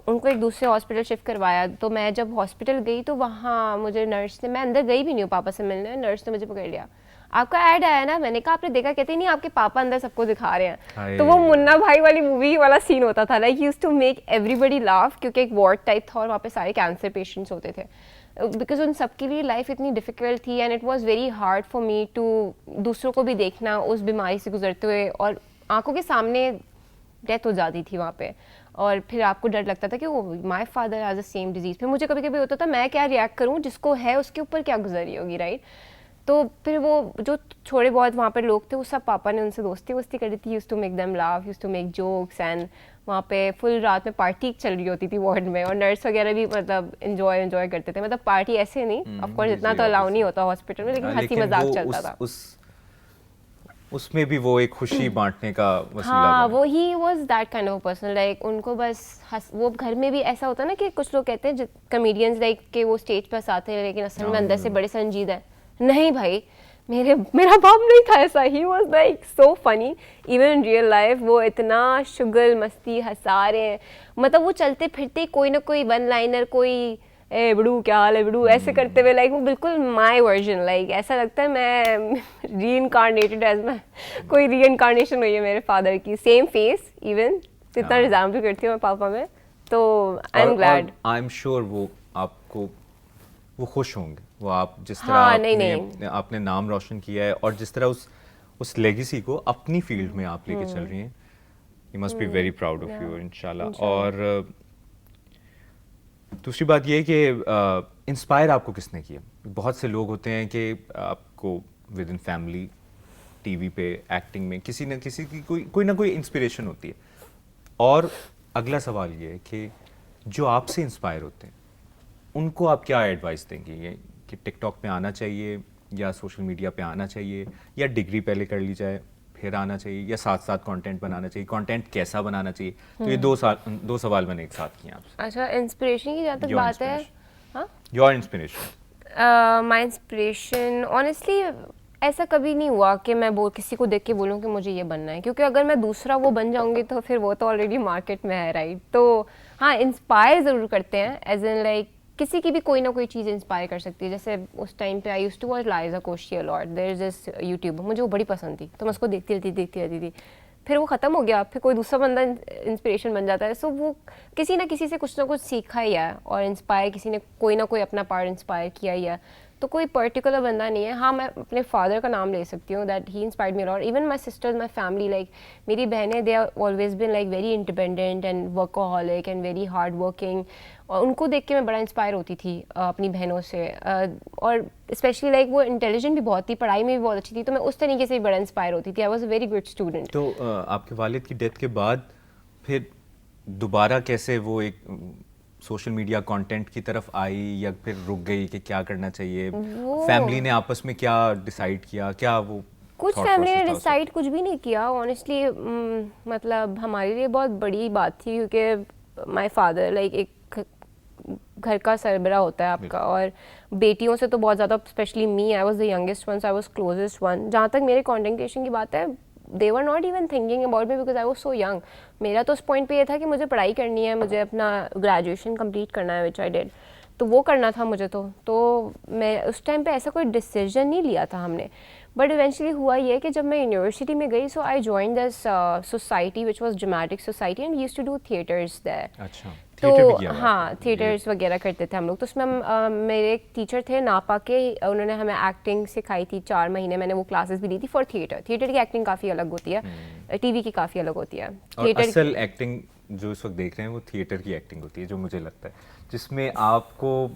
उनको एक दूसरे हॉस्पिटल शिफ्ट करवाया, तो मैं जब हॉस्पिटल गई तो वहाँ मुझे नर्स ने, मैं अंदर गई भी नहीं हूँ पापा से मिलने, नर्स ने मुझे पकड़ लिया, आपका ऐड आया ना। मैंने कहा आपने देखा? कहते नहीं आपके पापा अंदर सबको दिखा रहे हैं। तो वो मुन्ना भाई वाली मूवी वाला सीन होता था, like used to make everybody laugh, क्योंकि एक वार्ड टाइप था और वहाँ पे सारे कैंसर पेशेंट्स होते थे, बिकॉज उन सबके लिए लाइफ इतनी डिफिकल्ट थी, and it was very hard for me to दूसरों को भी देखना उस बीमारी से गुजरते हुए, और आंखों के सामने डेथ हो जाती थी वहाँ पे, और फिर आपको डर लगता था कि वो my father has the same disease. फिर मुझे कभी कभी होता था मैं क्या रिएक्ट करूँ, जिसको है उसके ऊपर क्या गुजरी होगी, राइट। तो फिर वो जो थोड़े बहुत वहाँ पर लोग थे, वो सब पापा ने उनसे दोस्ती वोस्ती करी थी, used to make them laugh, used to make jokes, and वहाँ पे फुल रात में पार्टी चल रही होती थी वार्ड में, और नर्स वगैरह भी मतलब एंजॉय करते थे, मतलब पार्टी ऐसे नहीं, ऑफ कोर्स इतना तो अलाउ नहीं होता हॉस्पिटल में, लेकिन हंसी मजाक चलता था। उसमें भी वो एक खुशी बांटने का वसीला हाँ, बना। वो he was that kind of person, like उनको बस वो घर में भी ऐसा होता है ना कि कुछ लोग कहते हैं कॉमेडियंस लाइक कि वो स्टेज पर आते हैं लेकिन असल में अंदर से बड़े संजीदा है। नहीं भाई, मेरा बाप नहीं था ऐसा। ही was like so funny even in real life. वो इतना शुगल मस्ती हंसा रहे हैं, मतलब वो चलते फिरते कोई ना कोई वन लाइनर, कोई ए बड़ू क्या हाल है बड़ू ऐसे करते हुए, लाइक वो बिल्कुल माय वर्जन, लाइक ऐसा लगता है मैं रीइंकार्नेटेड एज मैं कोई रीइंकार्नेशन हुई है मेरे फादर की। सेम फेस इवन, जितना रिजेम्बल करती हूँ मैं पापा में, तो I am glad. I am sure वो आपको वो खुश होंगे, वो आप जिस तरह हाँ, आपने नाम रोशन किया है और जिस तरह उस लेगेसी को अपनी फील्ड में आप लेके चल रही हैं, you must be very proud of you इंशाल्लाह। और दूसरी बात ये है कि इंस्पायर आपको किसने किया? बहुत से लोग होते हैं कि आपको विद इन फैमिली, टीवी पे, एक्टिंग में किसी न किसी की कोई ना कोई इंस्पिरेशन होती है। और अगला सवाल ये है कि जो आपसे इंस्पायर होते हैं उनको आप क्या एडवाइस देंगे, ये कि टिकटॉक पे आना चाहिए या सोशल मीडिया पे आना चाहिए, या डिग्री पहले कर ली जाए फिर आना चाहिए, या साथ साथ कंटेंट बनाना चाहिए, कंटेंट कैसा बनाना चाहिए? तो ये दो सवाल मैंने एक साथ किए आपसे। अच्छा, इंस्पिरेशन की जहाँ तक बात है, हाँ, your inspiration. My inspiration honestly ऐसा कभी नहीं हुआ कि मैं किसी को देख के बोलूँ कि मुझे ये बनना है, क्योंकि अगर मैं दूसरा वो बन जाऊंगी तो फिर वो तो ऑलरेडी मार्केट में है, राइट। तो हाँ, इंस्पायर ज़रूर करते हैं, एज इन लाइक किसी की भी कोई ना कोई चीज़ इंस्पायर कर सकती है। जैसे उस टाइम पे I used to watch Liza Koshy a lot, there is this YouTuber, मुझे वो बड़ी पसंद थी, तो मैं उसको देखती रहती थी। फिर वो ख़त्म हो गया, फिर कोई दूसरा बंदा इंस्पिरेशन बन जाता है। सो वो किसी ना किसी से कुछ ना कुछ सीखा ही है, और इंस्पायर किसी ने कोई ना कोई अपना पार्ट इंस्पायर किया ही है। तो कोई पर्टिकुलर बंदा नहीं है। हाँ, मैं अपने फादर का नाम ले सकती हूँ, that he inspired me lot. Even my sisters, my family, like मेरी बहनें, they are always been like very independent and workaholic and very hard working, और उनको देख के मैं बड़ा इंस्पायर होती थी अपनी बहनों से। और स्पेशली लाइक वो इंटेलिजेंट भी बहुत थी, पढ़ाई में भी बहुत अच्छी थी, तो मैं उस तरीके से भी बड़ा इंस्पायर होती थी। I was a very good student. तो आपके वालिद की डेथ के बाद फिर दोबारा कैसे वो एक सोशल मीडिया कंटेंट की तरफ आई, या फिर रुक गई कि क्या करना चाहिए? फैमिली ने आपस में क्या डिसाइड किया? क्या वो कुछ फैमिली ने डिसाइड कुछ भी नहीं किया ऑनेस्टली। मतलब हमारे लिए बहुत बड़ी बात थी, क्योंकि माय फादर लाइक एक घर का सरबराह होता है आपका, और बेटियों से तो बहुत ज़्यादा, specially me, I was the youngest one, so I was closest one. जहाँ तक मेरे कॉन्टेंट क्रिएशन की बात है, they were not even thinking about me because I was so young. मेरा तो उस पॉइंट पे ये था कि मुझे पढ़ाई करनी है, मुझे अपना ग्रेजुएशन कंप्लीट करना है, विच आई डिड, तो वो करना था मुझे। तो मैं उस टाइम पे ऐसा कोई डिसीजन नहीं लिया था हमने। बट इवेंचुअली हुआ ये कि जब मैं यूनिवर्सिटी में गई, so I join this society which was dramatic society, and we used to do theatres there. अच्छा, तो हाँ, थिएटर्स वगैरह करते थे हम लोग। तो उसमें मेरे एक टीचर थे नापा के, उन्होंने हमें एक्टिंग सिखाई थी 4 महीने। मैंने वो क्लासेस भी दी थी फॉर थिएटर। थिएटर की एक्टिंग काफ़ी अलग होती है, टीवी की काफ़ी अलग होती है। थिएटर असल एक्टिंग जो इस वक्त देख रहे हैं वो थिएटर की एक्टिंग होती है, जो मुझे लगता है, जिसमें आपको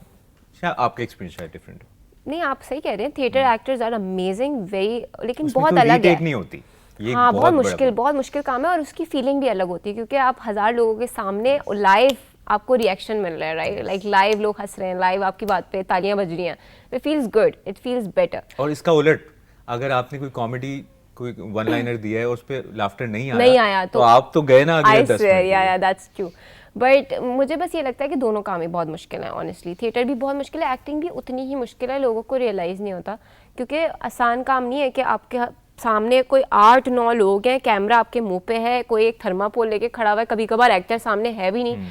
शायद आपका एक्सपीरियंस शायद डिफरेंट हो। नहीं, आप सही कह रहे हैं, theatre actors are amazing very, लेकिन बहुत अलग है। नहीं होती ये, हाँ, बहुत मुश्किल काम है, और उसकी फीलिंग भी अलग होती है, क्योंकि आप 1000 लोगों के सामने लाइव आपको रिएक्शन मिल रहा है, राइट, लाइक लाइव लोग हंस रहे हैं, लाइव आपकी बात पे तालियां बज रही हैं, it feels good, it feels better. और इसका उलट, अगर आपने कोई कॉमेडी, कोई वन लाइनर दिया है, उस पे लाफ्टर नहीं आया तो आप तो गए ना अगले 10 मिनट। या दैट्स ट्रू। बट मुझे बस ये लगता है कि दोनों काम ही बहुत मुश्किल है ऑनेस्टली। थिएटर भी बहुत मुश्किल है, एक्टिंग भी उतनी ही मुश्किल है, लोगों को रियलाइज़ नहीं होता, क्योंकि आसान काम नहीं है कि आपके सामने कोई 8-9 लोग हैं, कैमरा आपके मुंह पे है, कोई एक थर्माकोल लेके खड़ा हुआ है, कभी कभार एक्टर सामने है भी नहीं,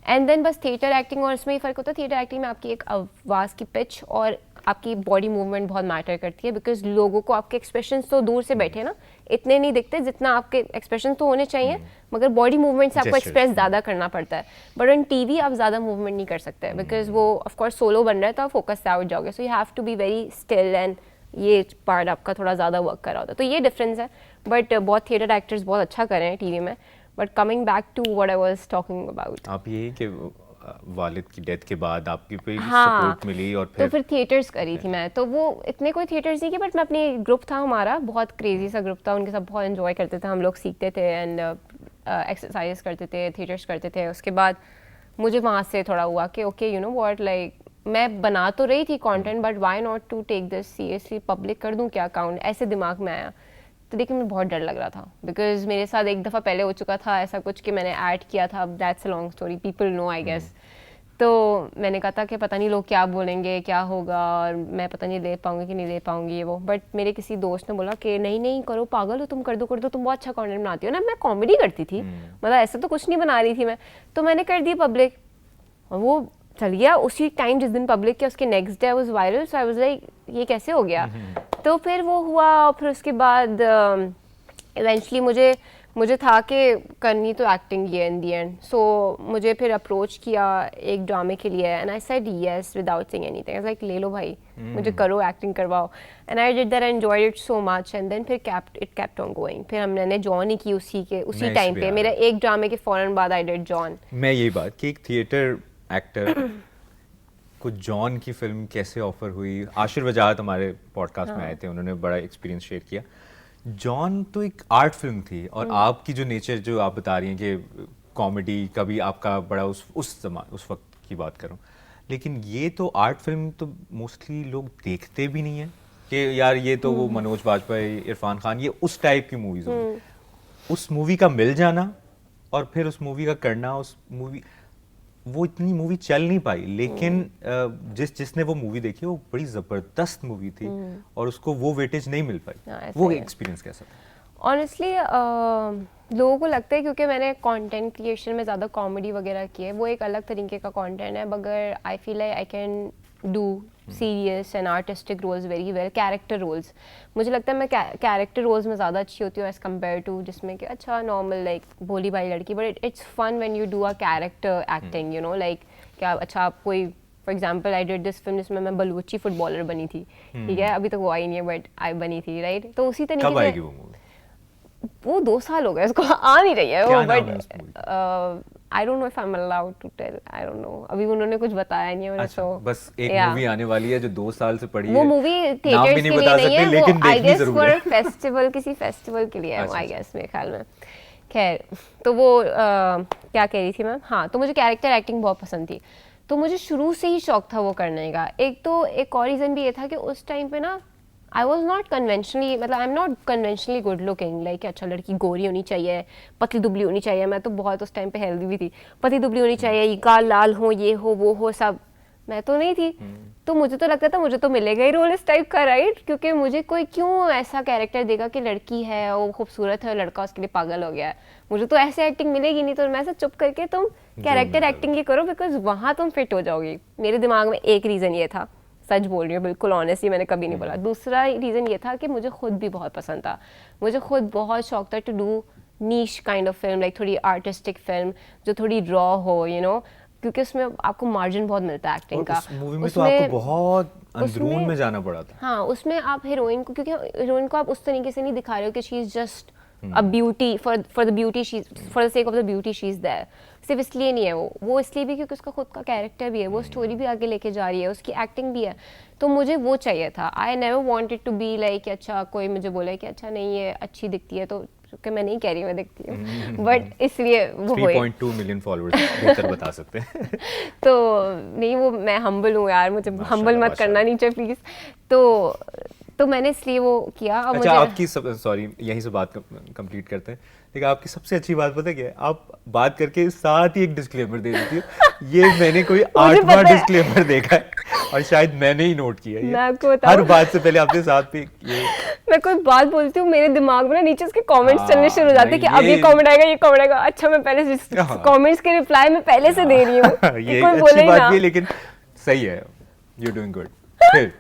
एंड देन बस थिएटर एक्टिंग और इसमें ही फ़र्क होता है। थिएटर एक्टिंग में आपकी एक आवाज़ की पिच और आपकी बॉडी मूवमेंट बहुत मैटर करती है, बिकॉज लोगों को आपके एक्सप्रेशंस तो दूर से बैठे ना इतने नहीं दिखते जितना आपके एक्सप्रेशन तो होने चाहिए, मगर बॉडी मूवमेंट से आपको एक्सप्रेस ज़्यादा करना पड़ता है। बट ऑन टीवी आप ज़्यादा मूवमेंट नहीं कर सकते, बिकॉज वो ऑफकोर्स सोलो बन रहा है, तो आप फोकस से आउट जाओगे, so you have to be very still, and ये पार्ट आपका थोड़ा ज़्यादा वर्क कर रहा होता है, तो ये डिफरेंस है। बट बहुत थिएटर एक्टर्स बहुत अच्छा कर रहे हैं टीवी में। But coming back to what I was talking about, आप ये कि वालिद की डेथ के बाद आपकी कोई सपोर्ट मिली, और फिर थिएटर्स करी थी मैं, तो वो इतने कोई थिएटर्स नहीं किए, बट मैं अपनी ग्रुप था हमारा, बहुत क्रेजी सा ग्रुप था, उनके साथ बहुत एंजॉय करते थे हम लोग, सीखते थे, एंड एक्सरसाइज करते थे, थिएटर्स करते थे। उसके बाद मुझे वहाँ से थोड़ा हुआ कि okay you know what, like मैं बना तो रही थी content but why not to take this seriously, public कर दूँ क्या अकाउंट, ऐसे दिमाग में आया। तो लेकिन मुझे बहुत डर लग रहा था बिकॉज मेरे साथ एक दफ़ा पहले हो चुका था ऐसा कुछ कि मैंने ऐड किया था, that's a long story, people know I guess. तो मैंने कहा था कि पता नहीं लोग क्या बोलेंगे, क्या होगा, और मैं पता नहीं ले पाऊंगी कि नहीं ले पाऊंगी ये वो। बट मेरे किसी दोस्त ने बोला कि नहीं नहीं करो, पागल हो तुम, कर दो, तुम बहुत अच्छा कंटेंट बनाती हो ना। मैं कॉमेडी करती थी, मतलब ऐसा तो कुछ नहीं बना रही थी मैं, तो मैंने कर दी पब्लिक और वो चल गया। उसी टाइम जिस दिन पब्लिक किया उसके next day I was viral, so I was like ये कैसे हो गया। तो फिर वो हुआ और फिर उसके बाद इवेंचुअली मुझे था कि करनी तो एक्टिंग ही है इन दी एंड। सो मुझे फिर अप्रोच किया एक ड्रामे के लिए and I said yes without saying anything. I was like ले लो भाई, मुझे करो, एक्टिंग करवाओ। And I did that, I enjoyed it so much and then फिर इट केप्ट ऑन गोइंग। फिर मैंने जॉन ही की उसी टाइम पे, मेरे एक ड्रामे के फौरन बाद आई डिड जॉन। मैं यही बात कि एक थिएटर एक्टर को जॉन की फिल्म कैसे ऑफर हुई। आशिर वजाहत हमारे पॉडकास्ट में आए थे, उन्होंने बड़ा एक्सपीरियंस शेयर किया। जॉन तो एक आर्ट फिल्म थी और आपकी जो नेचर जो आप बता रही हैं कि कॉमेडी कभी आपका बड़ा उस वक्त की बात करूं, लेकिन ये तो आर्ट फिल्म तो मोस्टली लोग देखते भी नहीं है कि यार ये तो वो मनोज बाजपेयी, इरफान खान, ये उस टाइप की मूवीज होंगी। उस मूवी का मिल जाना और फिर उस मूवी का करना, उस मूवी वो इतनी मूवी चल नहीं पाई, लेकिन जिसने वो मूवी देखी वो बड़ी जबरदस्त मूवी थी और उसको वो वेटेज नहीं मिल पाई। वो एक्सपीरियंस कैसा था? ऑनेस्टली लोगों को लगता है क्योंकि मैंने कंटेंट क्रिएशन में ज़्यादा कॉमेडी वगैरह की है, वो एक अलग तरीके का कंटेंट है, मगर I feel like I can do serious and artistic roles very well, character roles. मुझे लगता है मैं कैरेक्टर रोल्स में ज़्यादा अच्छी होती हूँ एज़ कम्पेयर टू जिसमें कि अच्छा नॉर्मल लाइक भोली भाई लड़की, but it's fun when you do a character acting, you know, like क्या अच्छा आप कोई for example I did this film जिसमें मैं बलूची फुटबॉलर बनी थी, ठीक है, अभी तक वो आई नहीं है बट आई बनी थी, राइट। तो उसी तरीके से वो 2 साल हो गए उसको, आ नहीं रही है वो, but I don't know if I'm allowed to tell, I don't know, अभी उन्होंने कुछ बताया नहीं है। अच्छा, बस एक मूवी आने वाली है जो 2 साल से पड़ी है, वो मूवी थिएटर्स के लिए नहीं है, वो आई गेस फॉर फेस्टिवल, किसी फेस्टिवल के लिए है वो, आई गेस मेरे ख्याल में। खैर, तो वो क्या कह रही थी मैं, हाँ, तो मुझे कैरेक्टर एक्टिंग बहुत पसंद थी, तो मुझे शुरू से ही शौक था वो करने का। एक और रीज़न भी ये था कि उस टाइम पे ना आई वॉज नॉट कन्वेंशनली, मतलब I am not conventionally good looking, like अच्छा लड़की गोरी होनी चाहिए, पतली दुबली होनी चाहिए। मैं तो बहुत उस टाइम पे हेल्दी भी थी, पतली दुबली होनी चाहिए, गाल लाल हो, ये हो वो हो, सब मैं तो नहीं थी। तो मुझे तो लगता था मुझे तो मिलेगा ही रोल इस टाइप का, राइट, क्योंकि मुझे कोई क्यों ऐसा कैरेक्टर देगा कि लड़की है वो खूबसूरत है, लड़का उसके लिए पागल हो गया है, मुझे तो ऐसे एक्टिंग मिलेगी नहीं। तो मैं ऐसा चुप करके तुम कैरेक्टर एक्टिंग ही करो बिकॉज वहाँ तुम फिट हो जाओगी। मेरे दिमाग में एक रीज़न ये था, सच बोल रही हूँ बिल्कुल ऑनेस्टली, मैंने कभी नहीं बोला। दूसरा रीज़न ये था कि मुझे खुद भी बहुत पसंद था, मुझे खुद बहुत शौक था to do niche kind of film, like थोड़ी आर्टिस्टिक फिल्म जो थोड़ी रॉ हो, यू नो, क्योंकि उसमें आपको मार्जिन बहुत मिलता है एक्टिंग का। उस मूवी में तो आपको बहुत अंदरून में जाना पड़ा था। हाँ, उसमें आप हीरोइन को, क्योंकि हीरोइन को आप उस तरीके से नहीं दिखा रहे हो कि she is just a beauty for the beauty, for the sake of the beauty she is there. सिर्फ इसलिए नहीं है वो इसलिए भी क्योंकि उसका खुद का कैरेक्टर भी है, वो स्टोरी भी आगे लेके जा रही है, उसकी एक्टिंग भी है। तो मुझे वो चाहिए था। I never wanted to be like अच्छा कोई मुझे बोले कि अच्छा नहीं ये अच्छी दिखती है, तो कि मैं नहीं कह रही हूँ मैं दिखती हूँ, बट इसलिए वो 3.2 मिलियन फॉलोअर्स बेहतर बता सकते हैं। तो नहीं, वो मैं हम्बल हूँ यार, मुझे हम्बल मत करना नीचे प्लीज। तो मैंने इसलिए वो किया। अच्छा, मुझे आपकी सॉरी यहीं से बात कंप्लीट करते हैं, लेकिन आपकी सबसे अच्छी बात पता क्या है, आप बात करके साथ ही एक डिस्क्लेमर दे देती हो। ये मैंने कोई 8वां डिस्क्लेमर देखा है और शायद मैंने ही नोट किया है। मैं आपको बताऊं, हर बात से पहले आपके साथ पे ये मैं कोई बात बोलती हूँ मेरे दिमाग में ना नीचे उसके कमेंट्स चलने शुरू हो जाते हैं कि अब ये कमेंट आएगा, ये कमेंट आएगा। अच्छा, मैं पहले से कमेंट्स के रिप्लाई में पहले से दे रही हूँ। ये अच्छी बात भी है, लेकिन सही है, यू डूइंग गुड। फिर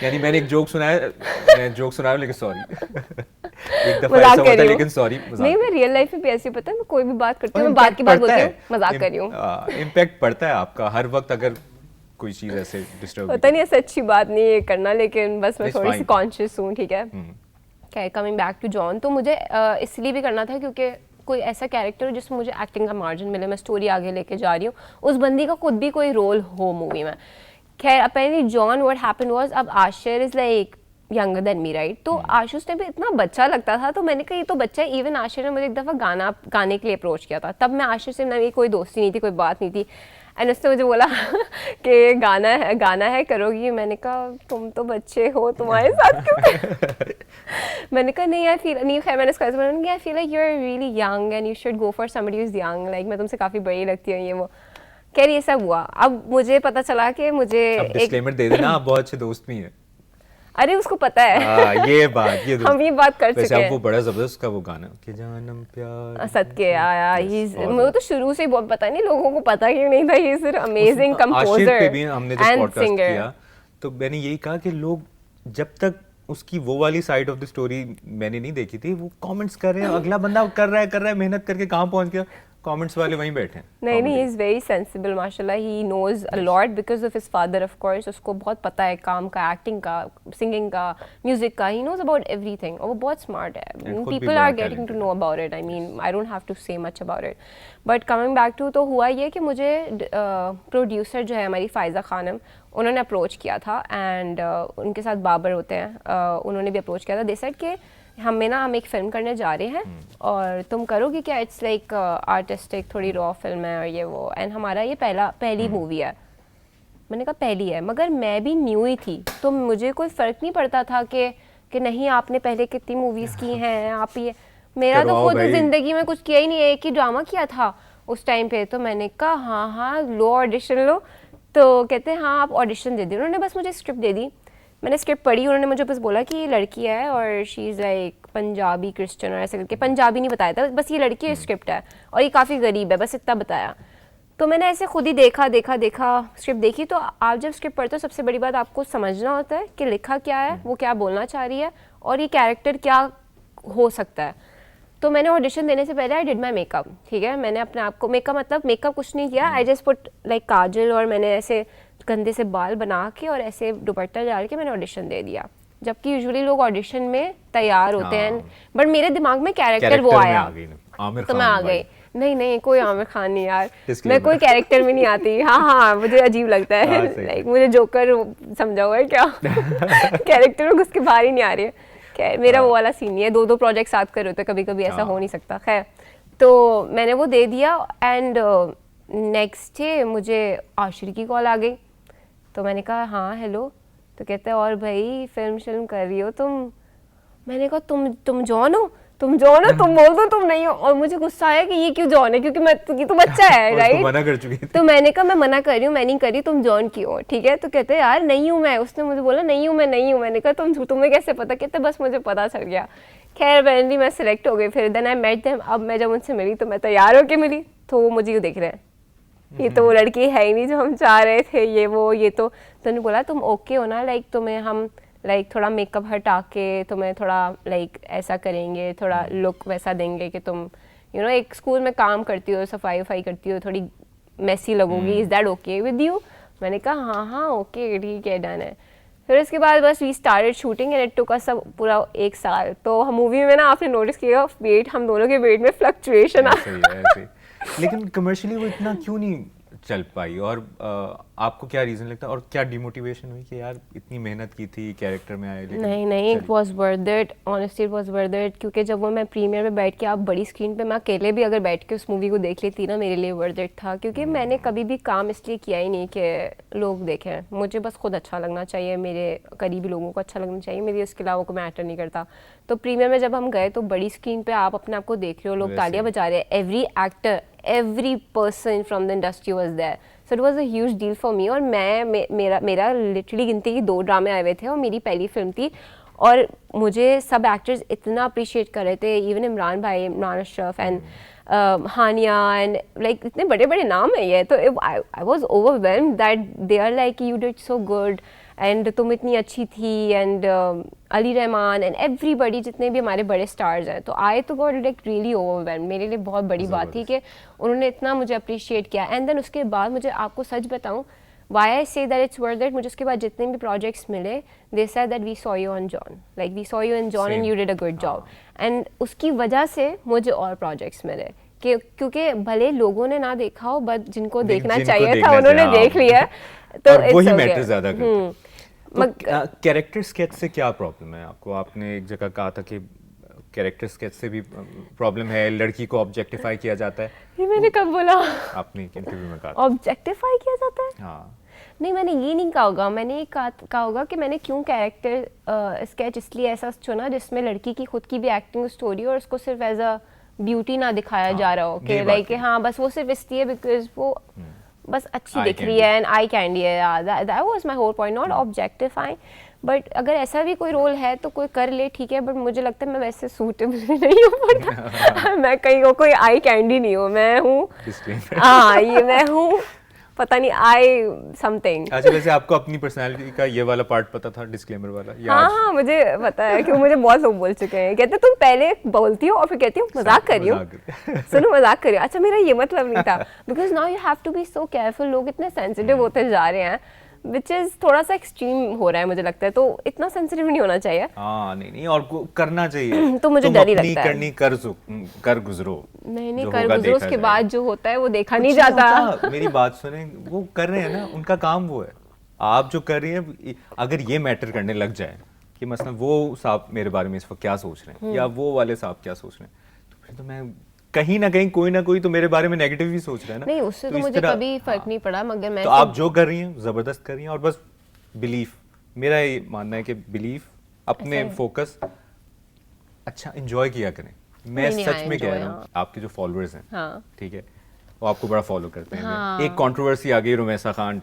यानी मैंने एक जोक सुनाया, मैं जोक सुना रहा हूं लेकिन सॉरी। एक दफा ऐसा होता है लेकिन सॉरी। नहीं, मैं रियल लाइफ में भी ऐसे पता है, मैं कोई भी बात करती हूँ, मैं बात की बात बोलती हूँ, मजाक कर रही हूँ। इम्पैक्ट पड़ता है आपका हर वक्त अगर कोई चीज ऐसे डिस्टर्ब होता नहीं, ऐसे अच्छी बात नहीं है करना, लेकिन बस मैं थोड़ी सी कॉन्शियस हूँ, ठीक है। क्या कमिंग बैक टू जॉन, तो मुझे इसलिए भी करना था क्योंकि कोई ऐसा कैरेक्टर जिसमें मुझे एक्टिंग का मार्जिन मिले, मैं स्टोरी आगे लेके जा रही हूँ, उस बंदी का खुद भी कोई रोल हो मूवी में। खैर apparently John what happened was, अब Ashir is like younger than me right, तो आशुष ने भी इतना बच्चा लगता था, तो मैंने कहा ये तो बच्चा है। इवन आशुष ने मुझे एक दफ़ा गाने के लिए अप्रोच किया था, तब मैं आशुष से मेरी कोई दोस्ती नहीं थी, कोई बात नहीं थी, एंड उसने मुझे बोला कि गाना है करोगी। मैंने कहा तुम तो बच्चे हो, तुम्हारे साथ क्यों मैंने कहा नहीं आई फील नहीं, खैर मैंने इसका I feel like you are really young and you should go for somebody who is young, like मैं तुमसे काफ़ी बड़ी लगती हूँ ये वो। खैर ये सब हुआ। अब मुझे पता चला कि मुझे डिस्क्लेमर दे देना, आप बहुत अच्छे दोस्त भी हैं। अरे उसको पता है ये हम ये बात कर चुके हैं। वो बड़ा जबरदस्त का वो गाना कि जानम प्यार सदके आया, वो तो शुरू से बहुत पता नहीं लोगों को पता ही नहीं था, he is amazing composer and singer. तो मैंने यही कहा कि लोग जब तक उसकी वो वाली साइड ऑफ द स्टोरी मैंने नहीं देखी थी, वो कमेंट्स कर रहे हैं, अगला बंदा कर रहा है मेहनत करके कहाँ पहुंच गया, कमेंट्स वाले वहीं बैठे हैं। नहीं ही इज वेरी सेंसिबल माशाल्लाह, he knows a lot because of his father of course. उसको बहुत पता है काम का, एक्टिंग का, सिंगिंग का, म्यूजिक का, ही नोज अबाउट एवरीथिंग, और वो बहुत स्मार्ट है। People are getting to know about it, I mean I don't have to say much about it, but coming back to, तो हुआ ये कि मुझे प्रोड्यूसर जो है हमारी फ़ायज़ा खानम, उन्होंने अप्रोच किया था, एंड उनके साथ बाबर होते हैं, उन्होंने भी अप्रोच किया था। दे सेड कि हम एक फ़िल्म करने जा रहे हैं और तुम करोगी क्या, इट्स लाइक आर्टिस्टिक, थोड़ी रॉ फिल्म है और ये वो, एंड हमारा ये पहली मूवी है। मैंने कहा पहली है, मगर मैं भी न्यू ही थी, तो मुझे कोई फ़र्क नहीं पड़ता था कि नहीं आपने पहले कितनी मूवीज़ की हैं, आप ये, मेरा तो खुद ज़िंदगी में कुछ किया ही नहीं है, एक ही ड्रामा किया था उस टाइम पे। तो मैंने कहा हाँ लो ऑडिशन लो, तो कहते हैं हाँ आप ऑडिशन दे दी। उन्होंने बस मुझे स्क्रिप्ट दे दी, मैंने स्क्रिप्ट पढ़ी, उन्होंने मुझे बस बोला कि ये लड़की है और she is like Punjabi Christian और ऐसे करके, पंजाबी नहीं बताया था, बस ये लड़की स्क्रिप्ट है और ये काफ़ी गरीब है, बस इतना बताया। तो मैंने ऐसे खुद ही देखा स्क्रिप्ट देखी। तो आप जब स्क्रिप्ट पढ़ते हो सबसे बड़ी बात आपको समझना होता है कि लिखा क्या है, वो क्या बोलना चाह रही है और ये कैरेक्टर क्या हो सकता है। तो मैंने ऑडिशन देने से पहले आई डिड माई मेकअप, ठीक है, मैंने अपने आप को मेकअप कुछ नहीं किया, आई जस्ट पुट लाइक काजल, और मैंने ऐसे गंदे से बाल बना के और ऐसे दुपट्टा डाल के मैंने ऑडिशन दे दिया। जबकि यूजुअली लोग ऑडिशन में तैयार होते हैं, बट मेरे दिमाग में कैरेक्टर वो आया तो मैं आ गई। नहीं कोई आमिर खान नहीं यार, मैं कोई कैरेक्टर में नहीं आती। हाँ मुझे अजीब लगता है, लाइक मुझे जोकर समझा हुआ है क्या कैरेक्टर में घुस के बाहर ही नहीं आ रही है। मेरा वो वाला सीन नहीं है, दो प्रोजेक्ट साथ कर होते, कभी कभी ऐसा हो नहीं सकता। खैर तो मैंने वो दे दिया, एंड नेक्स्ट डे मुझे आशिर की कॉल आ गई। तो मैंने कहा हाँ हेलो, तो कहते हैं और भाई फिल्म कर रही हो तुम। मैंने कहा तुम जॉन हो, तुम बोल दो तुम नहीं हो। और मुझे गुस्सा आया कि ये क्यों जॉन है, क्योंकि ये तो बच्चा है राइट। मना कर चुकी थी। तो मैंने कहा मैं मना कर रही हूँ, मैं नहीं कर रही, तुम जॉन की हो, ठीक है। तो कहते हैं यार नहीं हूँ मैं, उसने मुझे बोला नहीं हूँ मैं। मैंने कहा तुम्हें कैसे पता, कहते बस मुझे पता चल गया। खैर फाइनली मैं सिलेक्ट हो गई, फिर देन आई मेट देम। अब मैं जब उनसे मिली तो मैं तैयार होके मिली, तो वो मुझे देख रहे हैं, ये तो वो लड़की है ही नहीं जो हम चाह रहे थे, ये वो ये तो उन्होंने बोला तुम ओके हो ना, लाइक तुम्हें हम लाइक थोड़ा मेकअप हटा के तुम्हें थोड़ा लाइक ऐसा करेंगे, थोड़ा लुक वैसा देंगे कि तुम एक स्कूल में काम करती हो, सफाई वफाई करती हो, थोड़ी मैसी लगोगी, is that okay with you. मैंने कहा हाँ ओके ठीक है डन है। फिर उसके बाद बस we started shooting and it took us पूरा 1 साल। तो हम मूवी में ना आपने नोटिस किया वेट, हम दोनों के वेट में फ्लक्चुएशन लेकिन कमर्शियली वो इतना क्यों नहीं चल पाई, और आपको क्या रीजन लगता है, और क्या डिमोटिवेशन हुई कि यार इतनी मेहनत की थी कैरेक्टर में आए? नहीं it was worth it, honestly it was worth it, क्योंकि जब वो मैं प्रीमियर पे बैठ के, आप बड़ी स्क्रीन पे, मैं अकेले भी अगर बैठ के उस मूवी को देख लेती ना, मेरे लिए वर्थ इट था। क्योंकि मैंने कभी भी काम इसलिए किया ही नहीं कि लोग देखें, मुझे बस खुद अच्छा लगना चाहिए, मेरे करीबी लोगों को अच्छा लगना चाहिए, मेरी उसके अलावा कोई मैटर नहीं करता। तो प्रीमियर में जब हम गए तो बड़ी स्क्रीन पे आप अपने आप को देख रहे हो, लोग तालियां बजा रहे हैं, every actor every person from the industry was there, so it was a huge deal for me। और मेरा लिटरली गिनती की 2 ड्रामे आए हुए थे और मेरी पहली फिल्म थी, और मुझे सब एक्टर्स इतना अप्रिशिएट कर रहे थे, even Imran Ashraf and Hania and like इतने बड़े बड़े नाम है ये। तो I was overwhelmed that they are like you did so good and तुम इतनी अच्छी थी, and Ali Rahman and everybody, जितने भी हमारे बड़े स्टार्स हैं। तो आई तो गॉट लाइक रियली ओवरवेल्म्ड, मेरे लिए बहुत बड़ी बात थी कि उन्होंने इतना मुझे अप्रिशिएट किया। एंड देन उसके बाद मुझे आपको सच बताऊँ why I say that it's worth it, मुझे उसके बाद जितने भी प्रोजेक्ट्स मिले, they said that we saw you on John, like we saw you in John and you did a good job, and उसकी वजह से मुझे और प्रोजेक्ट्स मिले क्योंकि भले लोगों ने ना देखा हो, बट जिनको देखना चाहिए था उन्होंने देख लिया। तो वही मैटर ज़्यादा करता है। कैरेक्टर स्केच से क्या प्रॉब्लम है आपको? आपने एक जगह कहा था कि कैरेक्टर स्केच से भी प्रॉब्लम है, लड़की को ऑब्जेक्टिफाई किया जाता है। ये मैंने कब बोला? आपने एक इंटरव्यू में कहा था। ऑब्जेक्टिफाई किया जाता है? हाँ, नहीं, मैंने ये नहीं कहा होगा। मैंने ये कहा होगा कि मैंने क्यों कैरेक्टर स्केच इसलिए ऐसा चुना जिसमें लड़की की खुद की भी एक्टिंग स्टोरी और उसको सिर्फ एज अ ब्यूटी ना दिखाया जा रहा हो कि लाइक हाँ बस वो सिर्फ इसलिए बिकॉज वो बस अच्छी दिख रही है एंड आई कैंडी है। That was my whole point, not objectifying. But अगर ऐसा भी कोई रोल है तो कोई कर ले, ठीक है, बट मुझे लगता है मैं वैसे सूटेबल नहीं हूँ। मैं कहीं कोई आई कैंडी नहीं हूँ, मैं हूँ हाँ ये मैं हूँ पता नहीं आई समथिंग। अच्छा, वैसे आपको अपनी पर्सनालिटी का ये वाला पार्ट पता था, डिस्क्लेमर वाला? हाँ मुझे पता है क्यों, मुझे बहुत लोग बोल चुके हैं, कहते तुम पहले बोलती हो और फिर कहती हो मजाक कर रही हो। सुनो मजाक कर रही हो, अच्छा मेरा ये मतलब नहीं था। Because now you have to be so careful. लोग इतने सेंसिटिव होते जा रहे हैं विच इज थोड़ा सा एक्सट्रीम हो रहा है मुझे लगता है, तो इतना सेंसिटिव नहीं होना चाहिए। हाँ नहीं और करना चाहिए। तो मुझे डर ही लगता है। करनी कर गुजरो। नहीं कर गुजरो, उसके बाद जो होता है वो देखा नहीं जाता। मेरी बात सुने, वो कर रहे हैं ना, उनका काम वो है। आप जो कर रही हैं, अगर ये मैटर करने लग जाए कि मसलन वो साहब मेरे बारे में इस वक्त क्या सोच रहे हैं या वो वाले साहब क्या सोच रहे हैं, तो फिर तो मैं कहीं ना कहीं कोई ना कोई तो मेरे बारे में नेगेटिव ही सोच रहा है ना। नहीं उससे तो मुझे कभी फर्क नहीं पड़ा, मगर मैं तो आप जो कर रही हैं जबरदस्त कर रही हैं, और बस बिलीफ, मेरा ये मानना है कि बिलीफ, अपने फोकस, अच्छा एंजॉय किया करें। मैं सच में कह रहा हूँ, आपके जो फॉलोअर्स हैं, ठीक है, वो आपको बड़ा फॉलो करते हैं। एक कंट्रोवर्सी आ गई रुमैसा खान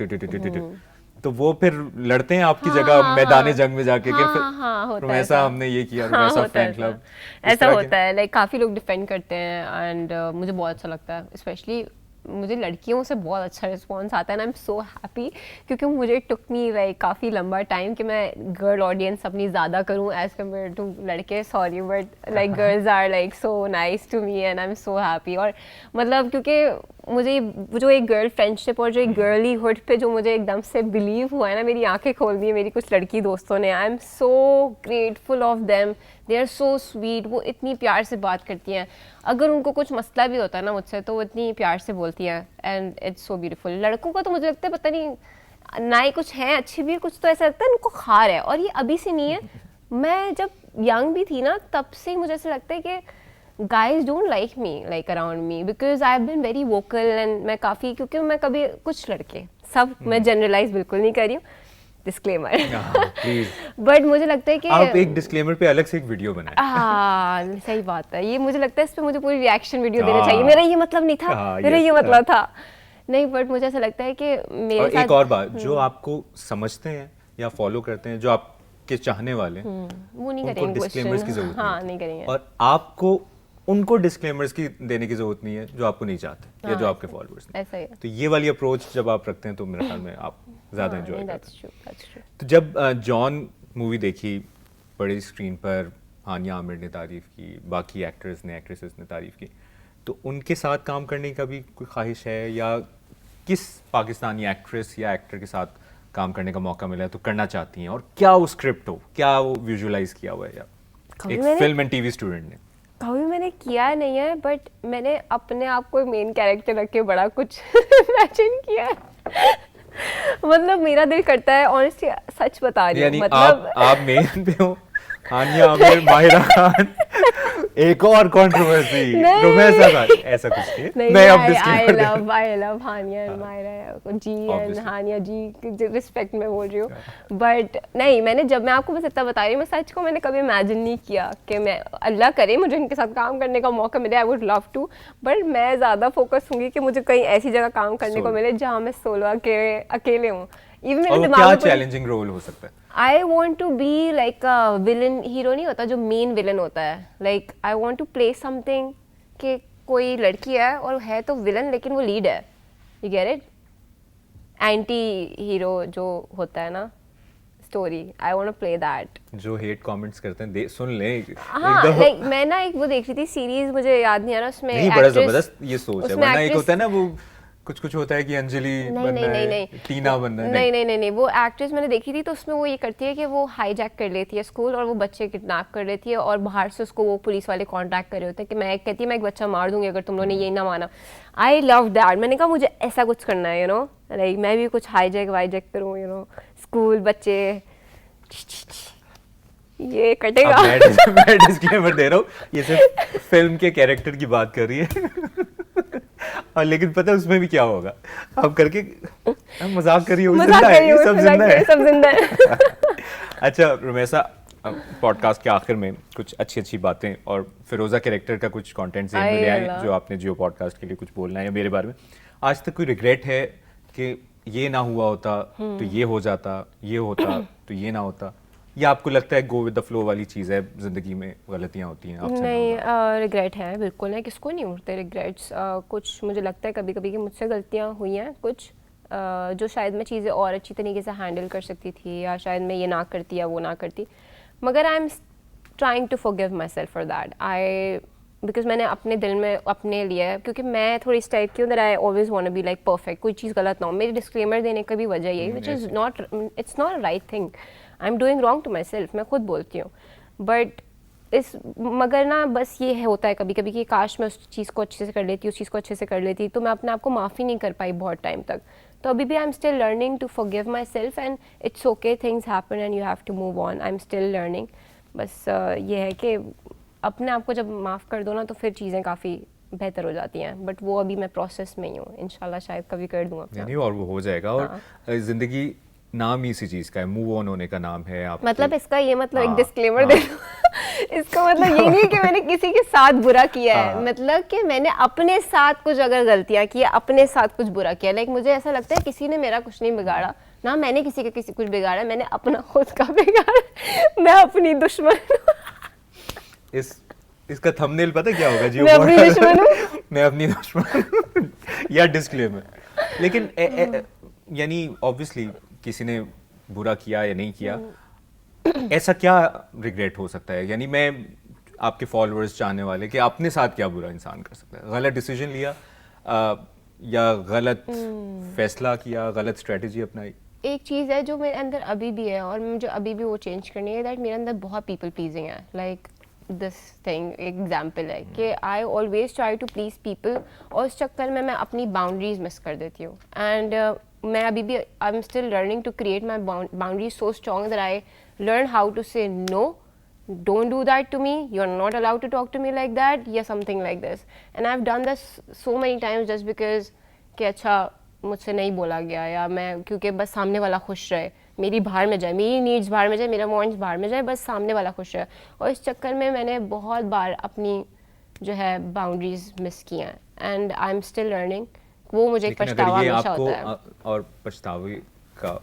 तो वो फिर लड़ते हैं आपकी जगह मैदान जंग में जाके कि फिर रुमैसा हमने ये किया, रुमैसा फैन क्लब, ऐसा होता है। लाइक काफी लोग डिफेंड करते हैं एंड मुझे बहुत अच्छा लगता है। स्पेशली मुझे लड़कियों से बहुत अच्छा रिस्पॉन्स आता है, आई एम सो हैप्पी, क्योंकि मुझे टुक मी लाइक काफ़ी लंबा टाइम कि मैं गर्ल ऑडियंस अपनी ज़्यादा करूँ एज कम्पेयर टू लड़के। Sorry but like girls are like so nice to me and I am so happy. और मतलब क्योंकि मुझे जो एक गर्ल फ्रेंडशिप और जो एक गर्ली हुड पे जो मुझे एकदम से बिलीव हुआ है ना, मेरी आंखें खोल दी है मेरी कुछ लड़की दोस्तों ने। I am so grateful of them, they are so sweet. वो इतनी प्यार से बात करती हैं, अगर उनको कुछ मसला भी होता है ना मुझसे तो वो इतनी प्यार से बोलती हैं एंड इट्स सो ब्यूटीफुल। लड़कों का तो मुझे लगता है पता नहीं ना ही कुछ है अच्छी भी, कुछ तो ऐसा लगता है उनको खार है, और ये अभी से नहीं है। मैं जब यंग भी थी ना तब से मुझे ऐसा लगता है कि guys don't like me like around me because I've been very vocal and मैं काफ़ी, क्योंकि मैं कभी कुछ लड़के सब मैं जनरलाइज बिल्कुल नहीं कर रही हूँ, डिस्क्लेमर बट मुझे लगता है कि आप एक डिस्क्लेमर पे अलग से एक वीडियो बनाएं। हाँ सही बात है, ये मुझे लगता है इस पे मुझे पूरी रिएक्शन वीडियो देना चाहिए। मेरा ये मतलब नहीं था, मेरा ये मतलब था नहीं, बट मुझे ऐसा लगता है कि मेरे साथ एक और बात, जो आपको समझते हैं या फॉलो करते हैं, जो आपके चाहने वाले हैं, वो नहीं करेंगे, डिस्क्लेमर्स की जरूरत नहीं करेंगे, और आपको उनको डिस्क्लेमर्स की देने की जरूरत नहीं है जो आपको नहीं चाहते या जो आपके फॉलोअर्स हैं। ऐसा ही है। तो ये वाली अप्रोच जब आप रखते हैं तो मेरे ख्याल में आप ज़्यादा एंजॉय करते हैं। तो जब जॉन मूवी देखी बड़ी स्क्रीन पर, हानिया आमिर ने तारीफ़ की, बाकी एक्टर्स ने, एक्ट्रेसेस ने तारीफ़ की, तो उनके साथ काम करने की कभी कोई ख्वाहिश है, या किस पाकिस्तानी एक्ट्रेस या एक्टर के साथ काम करने का मौका मिला है तो करना चाहती हैं, और क्या वो स्क्रिप्ट हो, क्या वो विजुअलाइज किया हुआ है, या एक फिल्म एंड टीवी स्टूडेंट ने? कभी मैंने किया नहीं है, बट मैंने अपने आप को मेन कैरेक्टर रख के बड़ा कुछ इमेजिन किया है। मतलब मेरा दिल करता है, ऑनेस्टली सच बता रही हूँ, मतलब आप मेन पे हो, हानिया आमिर, माहिरा खान, एक और कंट्रोवर्सी, रुमैसा खान, ऐसा कुछ नहीं। मैं अब disclaimer I love Hania and Mahira ji and Hania ji, respect में बोल रही हूँ, बट नहीं, मैंने जब मैं आपको बस इतना बता रही हूँ, मैं सच को मैंने कभी इमेजिन नहीं किया कि मैं, अल्लाह करे मुझे इनके साथ काम करने का मौका मिले, I would love to, but मैं ज़्यादा फोकस होंगी कि मुझे कहीं ऐसी जगह काम करने को मिले जहाँ मैं सोलो अकेले हूँ। और क्या चैलेंजिंग रोल हो सकता है? I want to be like a villain, hero नहीं होता जो मेन विलन होता है, like I want to play something कि कोई लड़की है और है तो विलन लेकिन वो लीड है, you get it? Anti hero जो होता है ना story, I want to play that. जो हेट कमेंट्स करते हैं सुन ले। हाँ लाइक मैं ना एक वो देख रही थी सीरीज, मुझे याद नहीं आ रहा, उसमें नहीं, बड़ा जबरदस्त ये सोच है, वरना एक होता है ना वो कुछ होता है कि अंजलि बनना है, टीना बनना है। नहीं, वो एक्ट्रेस मैंने देखी थी तो उसमें वो ये करती है कि वो हाईजैक कर लेती है स्कूल और वो बच्चे किडनैप कर लेती है, और बाहर से उसको वो पुलिस वाले कांटेक्ट कर रहे होते हैं कि मैं कहती है मैं एक बच्चा मार दूंगी अगर तुम लोगों ने ये ना माना। I love that. मैंने कहा मुझे ऐसा कुछ करना है, यू नो, लाइक मैं भी कुछ हाईजैक वाईजैक करूँ, यू नो, स्कूल बच्चे ये कटेगा। अब मैं डिस्क्लेमर दे रहा हूँ, ये सिर्फ फिल्म के कैरेक्टर की बात कर रही है। और लेकिन पता है उसमें भी क्या होगा, आप करके मजाक करिए, वो जिंदा है, ये सब जिंदा है, सब जिंदा है। अच्छा रुमैसा, पॉडकास्ट के आखिर में कुछ अच्छी अच्छी बातें और फिरोजा कैरेक्टर का कुछ कंटेंट ज़हन में ले आए जो आपने जियो पॉडकास्ट के लिए कुछ बोलना है या मेरे बारे में। आज तक कोई रिग्रेट है कि ये ना हुआ होता तो ये हो जाता, ये होता तो ये ना होता, या आपको लगता है गो विद द फ्लो वाली चीज़ है, जिंदगी में गलतियाँ होती हैं? आपसे नहीं, रिग्रेट है बिल्कुल है, किसको नहीं उठते रिग्रेट्स। कुछ मुझे लगता है कभी कभी कि मुझसे गलतियाँ हुई हैं कुछ, जो शायद मैं चीज़ें और अच्छी तरीके से हैंडल कर सकती थी, या शायद मैं ये ना करती या वो ना करती, मगर I am trying to forgive myself for that. Because मैंने अपने दिल में अपने लिए, क्योंकि मैं थोड़ी इस टाइप की हूँ that I always want to be like perfect, कोई चीज़ गलत ना हो। मेरी डिस्क्लेमर देने का भी वजह यही, which is not, it's not a right thing, I am doing wrong to myself, मैं खुद बोलती हूँ। बट मगर ना बस ये होता है कभी कभी कि काश मैं उस चीज़ को अच्छे से कर लेती, उस चीज़ को अच्छे से कर लेती, तो मैं अपने आप को माफ़ी नहीं कर पाई बहुत टाइम तक। तो अभी भी I am still learning to forgive myself, and it's okay, things happen and you have to move on, I am still learning. बस ये है कि अपने आप को जब माफ़ कर दो ना तो फिर चीज़ें काफ़ी बेहतर हो जाती हैं, बट वो अभी मैं प्रोसेस में ही हूँ, इंशाल्लाह शायद कभी कर दूँ अपना। नहीं, और वो हो जाएगा। और जिंदगी नाम ही इसी चीज़ का है, मूव ऑन होने का नाम है। आप मतलब इसका ये मतलब एक डिस्क्लेमर दे दूं, इसका मतलब ये नहीं कि मैंने किसी के साथ बुरा किया है, मतलब कि मैंने अपने साथ कुछ अगर गलतियां की, अपने साथ कुछ बुरा किया, लाइक मुझे ऐसा लगता है किसी ने मेरा कुछ नहीं बिगाड़ा ना, मैंने किसी का किसी कुछ बिगाड़ा, मैंने अपना खुद का बिगाड़ा, मैं अपनी दुश्मन। इसका थंबनेल पता क्या होगा जी? मैं अपनी दुश्मन हूँ। मैं अपनी दुश्मन या डिस्क्लेमर। लेकिन यानी ऑब्वियसली किसी ने बुरा किया या नहीं किया, ऐसा क्या रिग्रेट हो सकता है? यानी मैं आपके फॉलोअर्स जानने वाले कि अपने साथ क्या बुरा इंसान कर सकता है? गलत डिसीजन लिया, या गलत फैसला किया, गलत स्ट्रेटजी अपनाई? एक चीज़ है जो मेरे अंदर अभी भी है और मुझे अभी भी वो चेंज करनी है, दैट मेरे अंदर बहुत पीपल प्लीजिंग है। लाइक दिस थिंग एग्जाम्पल है कि I always try to please people, और उस चक्कर में मैं अपनी बाउंड्रीज मिस कर देती हूँ। एंड मैं अभी भी I am still learning to create my boundaries so strong that I learn how to say no, don't do that to me, you're not allowed to talk to me like that, या something like this. And I've done this so many times just because कि अच्छा मुझसे नहीं बोला गया, या मैं क्योंकि बस सामने वाला खुश रहे, मेरी बाहर में जाए, मेरी नीड्स बाहर में जाए, मेरा वांट्स बाहर में जाए, बस सामने वाला खुश रहे। और इस चक्कर में मैंने बहुत बार अपनी जो है बाउंड्रीज मिस की हैं, and I am still learning. वो मुझे एक पछतावा हमेशा होता है। और पछतावे का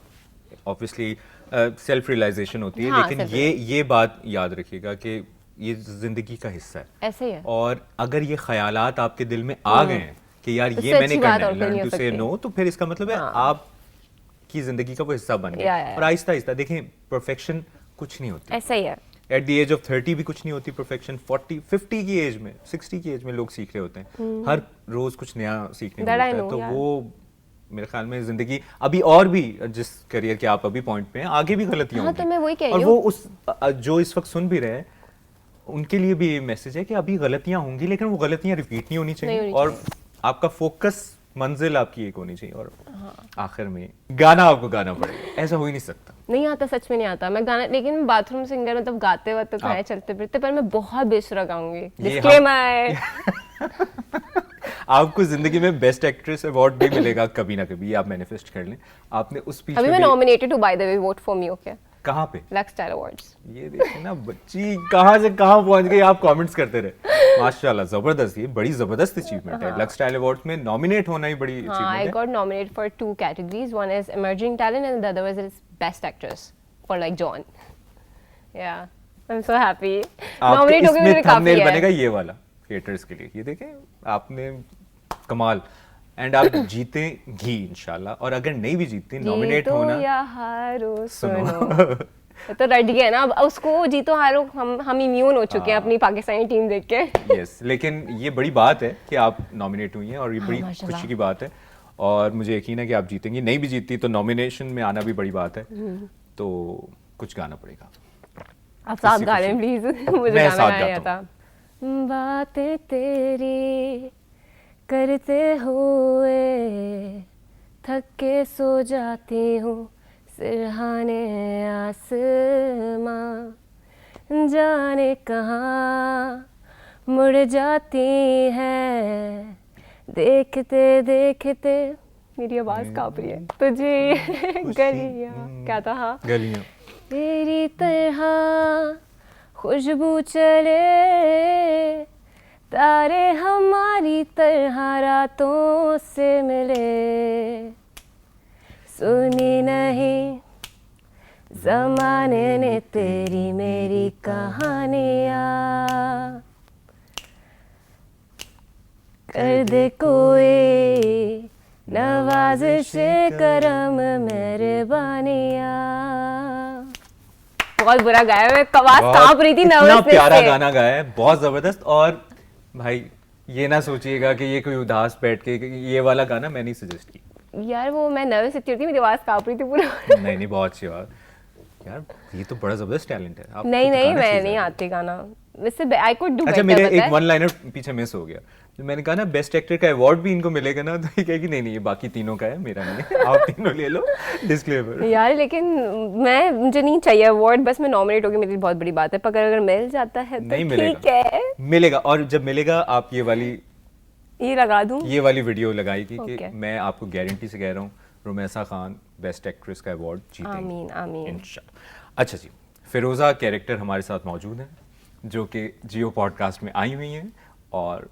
ऑब्वियसली सेल्फ रियलाइजेशन होती है, हाँ, लेकिन ये बात याद रखिएगा कि ये जिंदगी का हिस्सा है, ऐसे ही है। और अगर ये ख्यालात आपके दिल में आ गए हैं कि यार ये मैंने करना है, लर्न टू से नो, तो फिर इसका मतलब है आपकी जिंदगी का वो हिस्सा बन गया। और आहिस्ता आहिस्ता देखें, परफेक्शन कुछ नहीं होती, ऐसा ही है। एट द एज ऑफ 30 भी कुछ नहीं होती परफेक्शन, 40-50 की एज में, 60 की एज में लोग सीख रहे होते हैं, हर रोज कुछ नया सीखने को मिलता है। तो वो मेरे ख्याल में जिंदगी अभी और भी, जिस करियर के आप अभी पॉइंट पे हैं, आगे भी गलतियां होंगी। तो मैं वही कह रही और हूँ। वो उस जो इस वक्त सुन भी रहे हैं उनके लिए भी ये मैसेज है कि अभी गलतियां होंगी, लेकिन वो गलतियां रिपीट नहीं होनी चाहिए, और आपका फोकस, मंजिल आपकी एक होनी चाहिए। और आखिर में गाना आपको गाना पड़ेगा, ऐसा हो ही नहीं सकता। नहीं आता, सच में नहीं आता मैं गाना, लेकिन बाथरूम सिंगर मतलब गाते वक्त तो गाने चलते फिरते, पर मैं बहुत बेसुरा गाऊंगी, डिस्क्लेमर। आपको जिंदगी में बेस्ट एक्ट्रेस अवार्ड भी मिलेगा कभी ना कभी, ये आप मैनिफेस्ट कर लें। आपने उस स्पीच अभी मैं नॉमिनेटेड हूँ, by the way, vote for me, okay? कहाँ पे? Lux style awards. ये देखिए ना, बच्ची कहाँ से कहाँ पहुंच गई, आप कमेंट्स करते रहे। माशाल्लाह, जबरदस्त, ये बड़ी जबरदस्त अचीवमेंट है। लक्स स्टाइल अवार्ड्स में नॉमिनेट होना ही बड़ी अचीवमेंट है। I got nominated for 2 categories. One is emerging talent and the other was is best actress for like John. Yeah, I'm so happy. Nominate हो गए मेरे काफी है। बनेगा ये वाला थिएटर्स के लिए, ये देखें आपने कमाल। एंड आप जीतेंगी इंशाल्लाह, और अगर नहीं भी जीतती, नॉमिनेट होना या हारो सुनो तो रट गया ना, अब उसको जीतो हारो हम इम्यून हो चुके हैं अपनी पाकिस्तानी टीम देख के। यस, लेकिन ये बड़ी बात है कि आप नॉमिनेट हुई हैं, और ये बड़ी खुशी की बात है, और मुझे यकीन है कि आप जीतेंगी। नहीं भी जीतती तो नॉमिनेशन में आना भी बड़ी बात है, तो कुछ गाना पड़ेगा। आप साथ गा लें प्लीज, मुझे गाना नहीं आता। बातें तेरी करते हुए थक के सो जाती हूँ, सिरहाने आसमां जाने कहाँ मुड़ जाती है, देखते देखते मेरी आवाज़ काँप रही है, तुझे गलियाँ क्या था, हाँ गलियां तेरी तरह खुशबू चले, तारे हमारी तरह रातों से मिले, सुनी नहीं ज़माने ने तेरी मेरी कहानियाँ, कर दे कोई नवाज़िश करम मेहरबानियाँ। बहुत बुरा गाया, मैं आवाज़ काँप रही थी इतना नर्वसनेस प्यारा से। गाना गाया है, बहुत जबरदस्त। और भाई ये ना सोचिएगा कि ये कोई उदास बैठ के ये वाला गाना मैंने सजेस्ट किया। यार वो मैं नर्वस इतनी थी, मेरी आवाज़ काँप रही थी पूरा। नहीं बहुत अच्छी बात यार, ये तो बड़ा जबरदस्त टैलेंट है आपको। नहीं तो नहीं, गाना मैं चाहिए नहीं था। आती गाना, वैसे आई कुड डू अच्छा बेटर, मेरे पता एक है। वन लाइनर पीछे मिस हो गया, तो मैंने कहा ना बेस्ट एक्टर का अवार्ड भी इनको मिलेगा ना, तो ये कहेगी नहीं नहीं ये बाकी तीनों का है, मेरा नहीं है, आप तीनों ले लो, डिस्क्लेमर। यार लेकिन मुझे नहीं चाहिए अवार्ड, बस मैं नॉमिनेट होगी मेरी बहुत बड़ी बात है, पर अगर मिल जाता है तो नहीं ठीक मिलेगा, है, मिलेगा। और जब मिलेगा आप ये लगा दूं। वाली वीडियो लगाएगी कि Okay. मैं आपको गारंटी से कह रहा हूँ रुमैसा खान बेस्ट एक्ट्रेस का अवार्ड जीतेंगी आमीन आमीन। इंशाल्लाह। अच्छा जी, फिरोज़ा कैरेक्टर हमारे साथ मौजूद हैं जो कि जियो पॉडकास्ट में आई हुई हैं और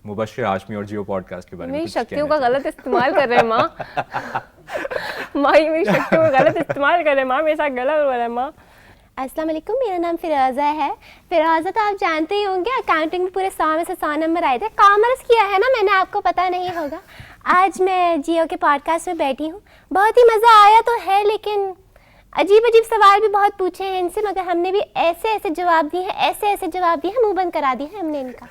मुबश्शिर हाशमी और जियो पॉडकास्ट के बारे में मेरी कुछ शक्तियों कहना का गलत इस्तेमाल कर रहे हैं माँ। माँ ये मेरी शक्तियों का गलत इस्तेमाल कर रहे हैं माँ, मेरे साथ गलत हो रहा है माँ। अस्सलाम वालेकुम, मेरा नाम फिरोज़ा है। फिरोज़ा तो आप जानते ही होंगे, अकाउंटिंग में पूरे 100 में से 100 नंबर आए थे। कॉमर्स किया है ना मैंने, आपको पता नहीं होगा। आज मैं जियो के पॉडकास्ट में बैठी हूँ, बहुत ही मज़ा आया तो है, लेकिन अजीब अजीब सवाल भी बहुत पूछे हैं इनसे, मगर हमने भी ऐसे ऐसे जवाब दिए हैं, ऐसे ऐसे जवाब दिए हैं, मुँह बंद करा दिए हैं हमने इनका।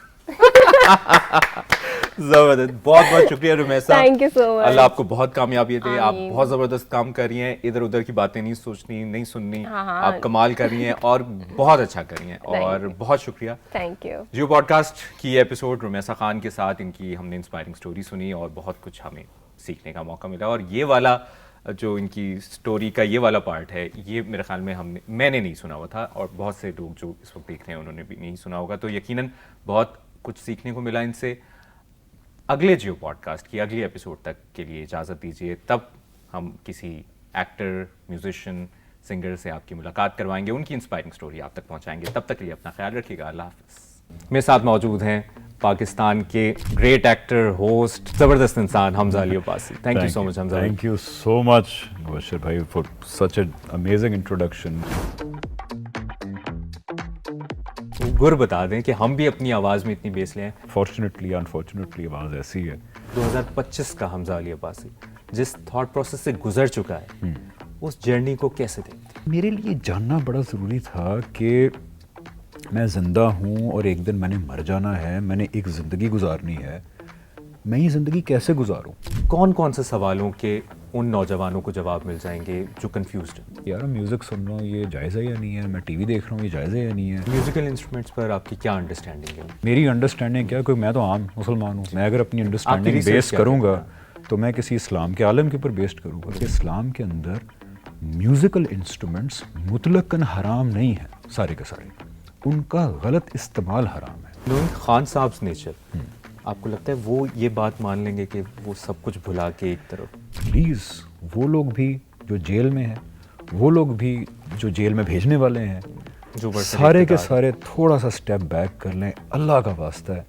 जबरदस्त, बहुत बहुत शुक्रिया Rumaisa. Thank you so much. अल्लाह आपको बहुत कामयाबी दे। आप आमीन। बहुत जबरदस्त काम कर रही हैं, इधर उधर की बातें नहीं सोचनी नहीं सुननी, हाँ, हाँ। आप कमाल कर रही हैं और बहुत अच्छा कर रही हैं, और you. बहुत शुक्रिया। Thank you. जियो पॉडकास्ट की एपिसोड रुमैसा खान के साथ इनकी हमने इंस्पायरिंग स्टोरी सुनी और बहुत कुछ हमें सीखने का मौका मिला, और ये वाला जो इनकी स्टोरी का ये वाला पार्ट है, ये मेरे ख्याल में मैंने नहीं सुना हुआ था, और बहुत से लोग जो इस वक्त देख रहे हैं उन्होंने भी नहीं सुना होगा, तो यकीनन बहुत कुछ सीखने को मिला इनसे। अगले जियो पॉडकास्ट की अगली एपिसोड तक के लिए इजाज़त दीजिए, तब हम किसी एक्टर, म्यूजिशियन, सिंगर से आपकी मुलाकात करवाएंगे, उनकी इंस्पायरिंग स्टोरी आप तक पहुंचाएंगे। तब तक के लिए अपना ख्याल रखिएगा। अल्लाह हाफ़िज़। मेरे साथ मौजूद हैं पाकिस्तान के ग्रेट एक्टर, होस्ट, ज़बरदस्त इंसान Hamza Ali Abbasi. Thank you so much Hamza. Thank you so much, Mubashshir bhai, for such an amazing introduction. गुर बता दें कि हम भी अपनी आवाज़ में इतनी बेस ले आए। Fortunately, unfortunately, आवाज़ ऐसी है। 2025 का हमज़ा अली अब्बासी जिस थॉट प्रोसेस से गुजर चुका है, उस जर्नी को कैसे देखते हैं? मेरे लिए जानना बड़ा ज़रूरी था कि मैं ज़िंदा हूँ और एक दिन मैंने मर जाना है, मैंने एक ज़िंदगी गुजारनी है, मैं ये ज़िंदगी कैसे गुजारूँ? कौन कौन से सवालों के उन नौजवानों को जवाब मिल जाएंगे जो कंफ्यूज्ड हैं? यार म्यूज़िक सुन रहा हूँ, ये जायज़ है या नहीं है? मैं टीवी देख रहा हूँ, ये जायज़ है या नहीं है? म्यूजिकल इंस्ट्रूमेंट्स पर आपकी क्या अंडरस्टैंडिंग है? मेरी अंडरस्टैंडिंग क्या, कोई मैं तो आम मुसलमान हूँ, मैं अगर अपनी अंडरस्टैंडिंग research बेस क्या करूँगा कहता तो मैं किसी इस्लाम के आलम के ऊपर बेस्ड करूँगा कि इस्लाम के अंदर म्यूज़िकल इंस्ट्रूमेंट्स मुतलकन हराम नहीं है, सारे के सारे, उनका गलत इस्तेमाल हराम है। नूर खान साहब नेचर, आपको लगता है वो ये बात मान लेंगे कि वो सब कुछ भुला के एक तरफ? प्लीज़ वो लोग भी जो जेल में हैं, वो लोग भी जो जेल में भेजने वाले हैं, जो सारे के सारे थोड़ा सा स्टेप बैक कर लें, अल्लाह का वास्ता है।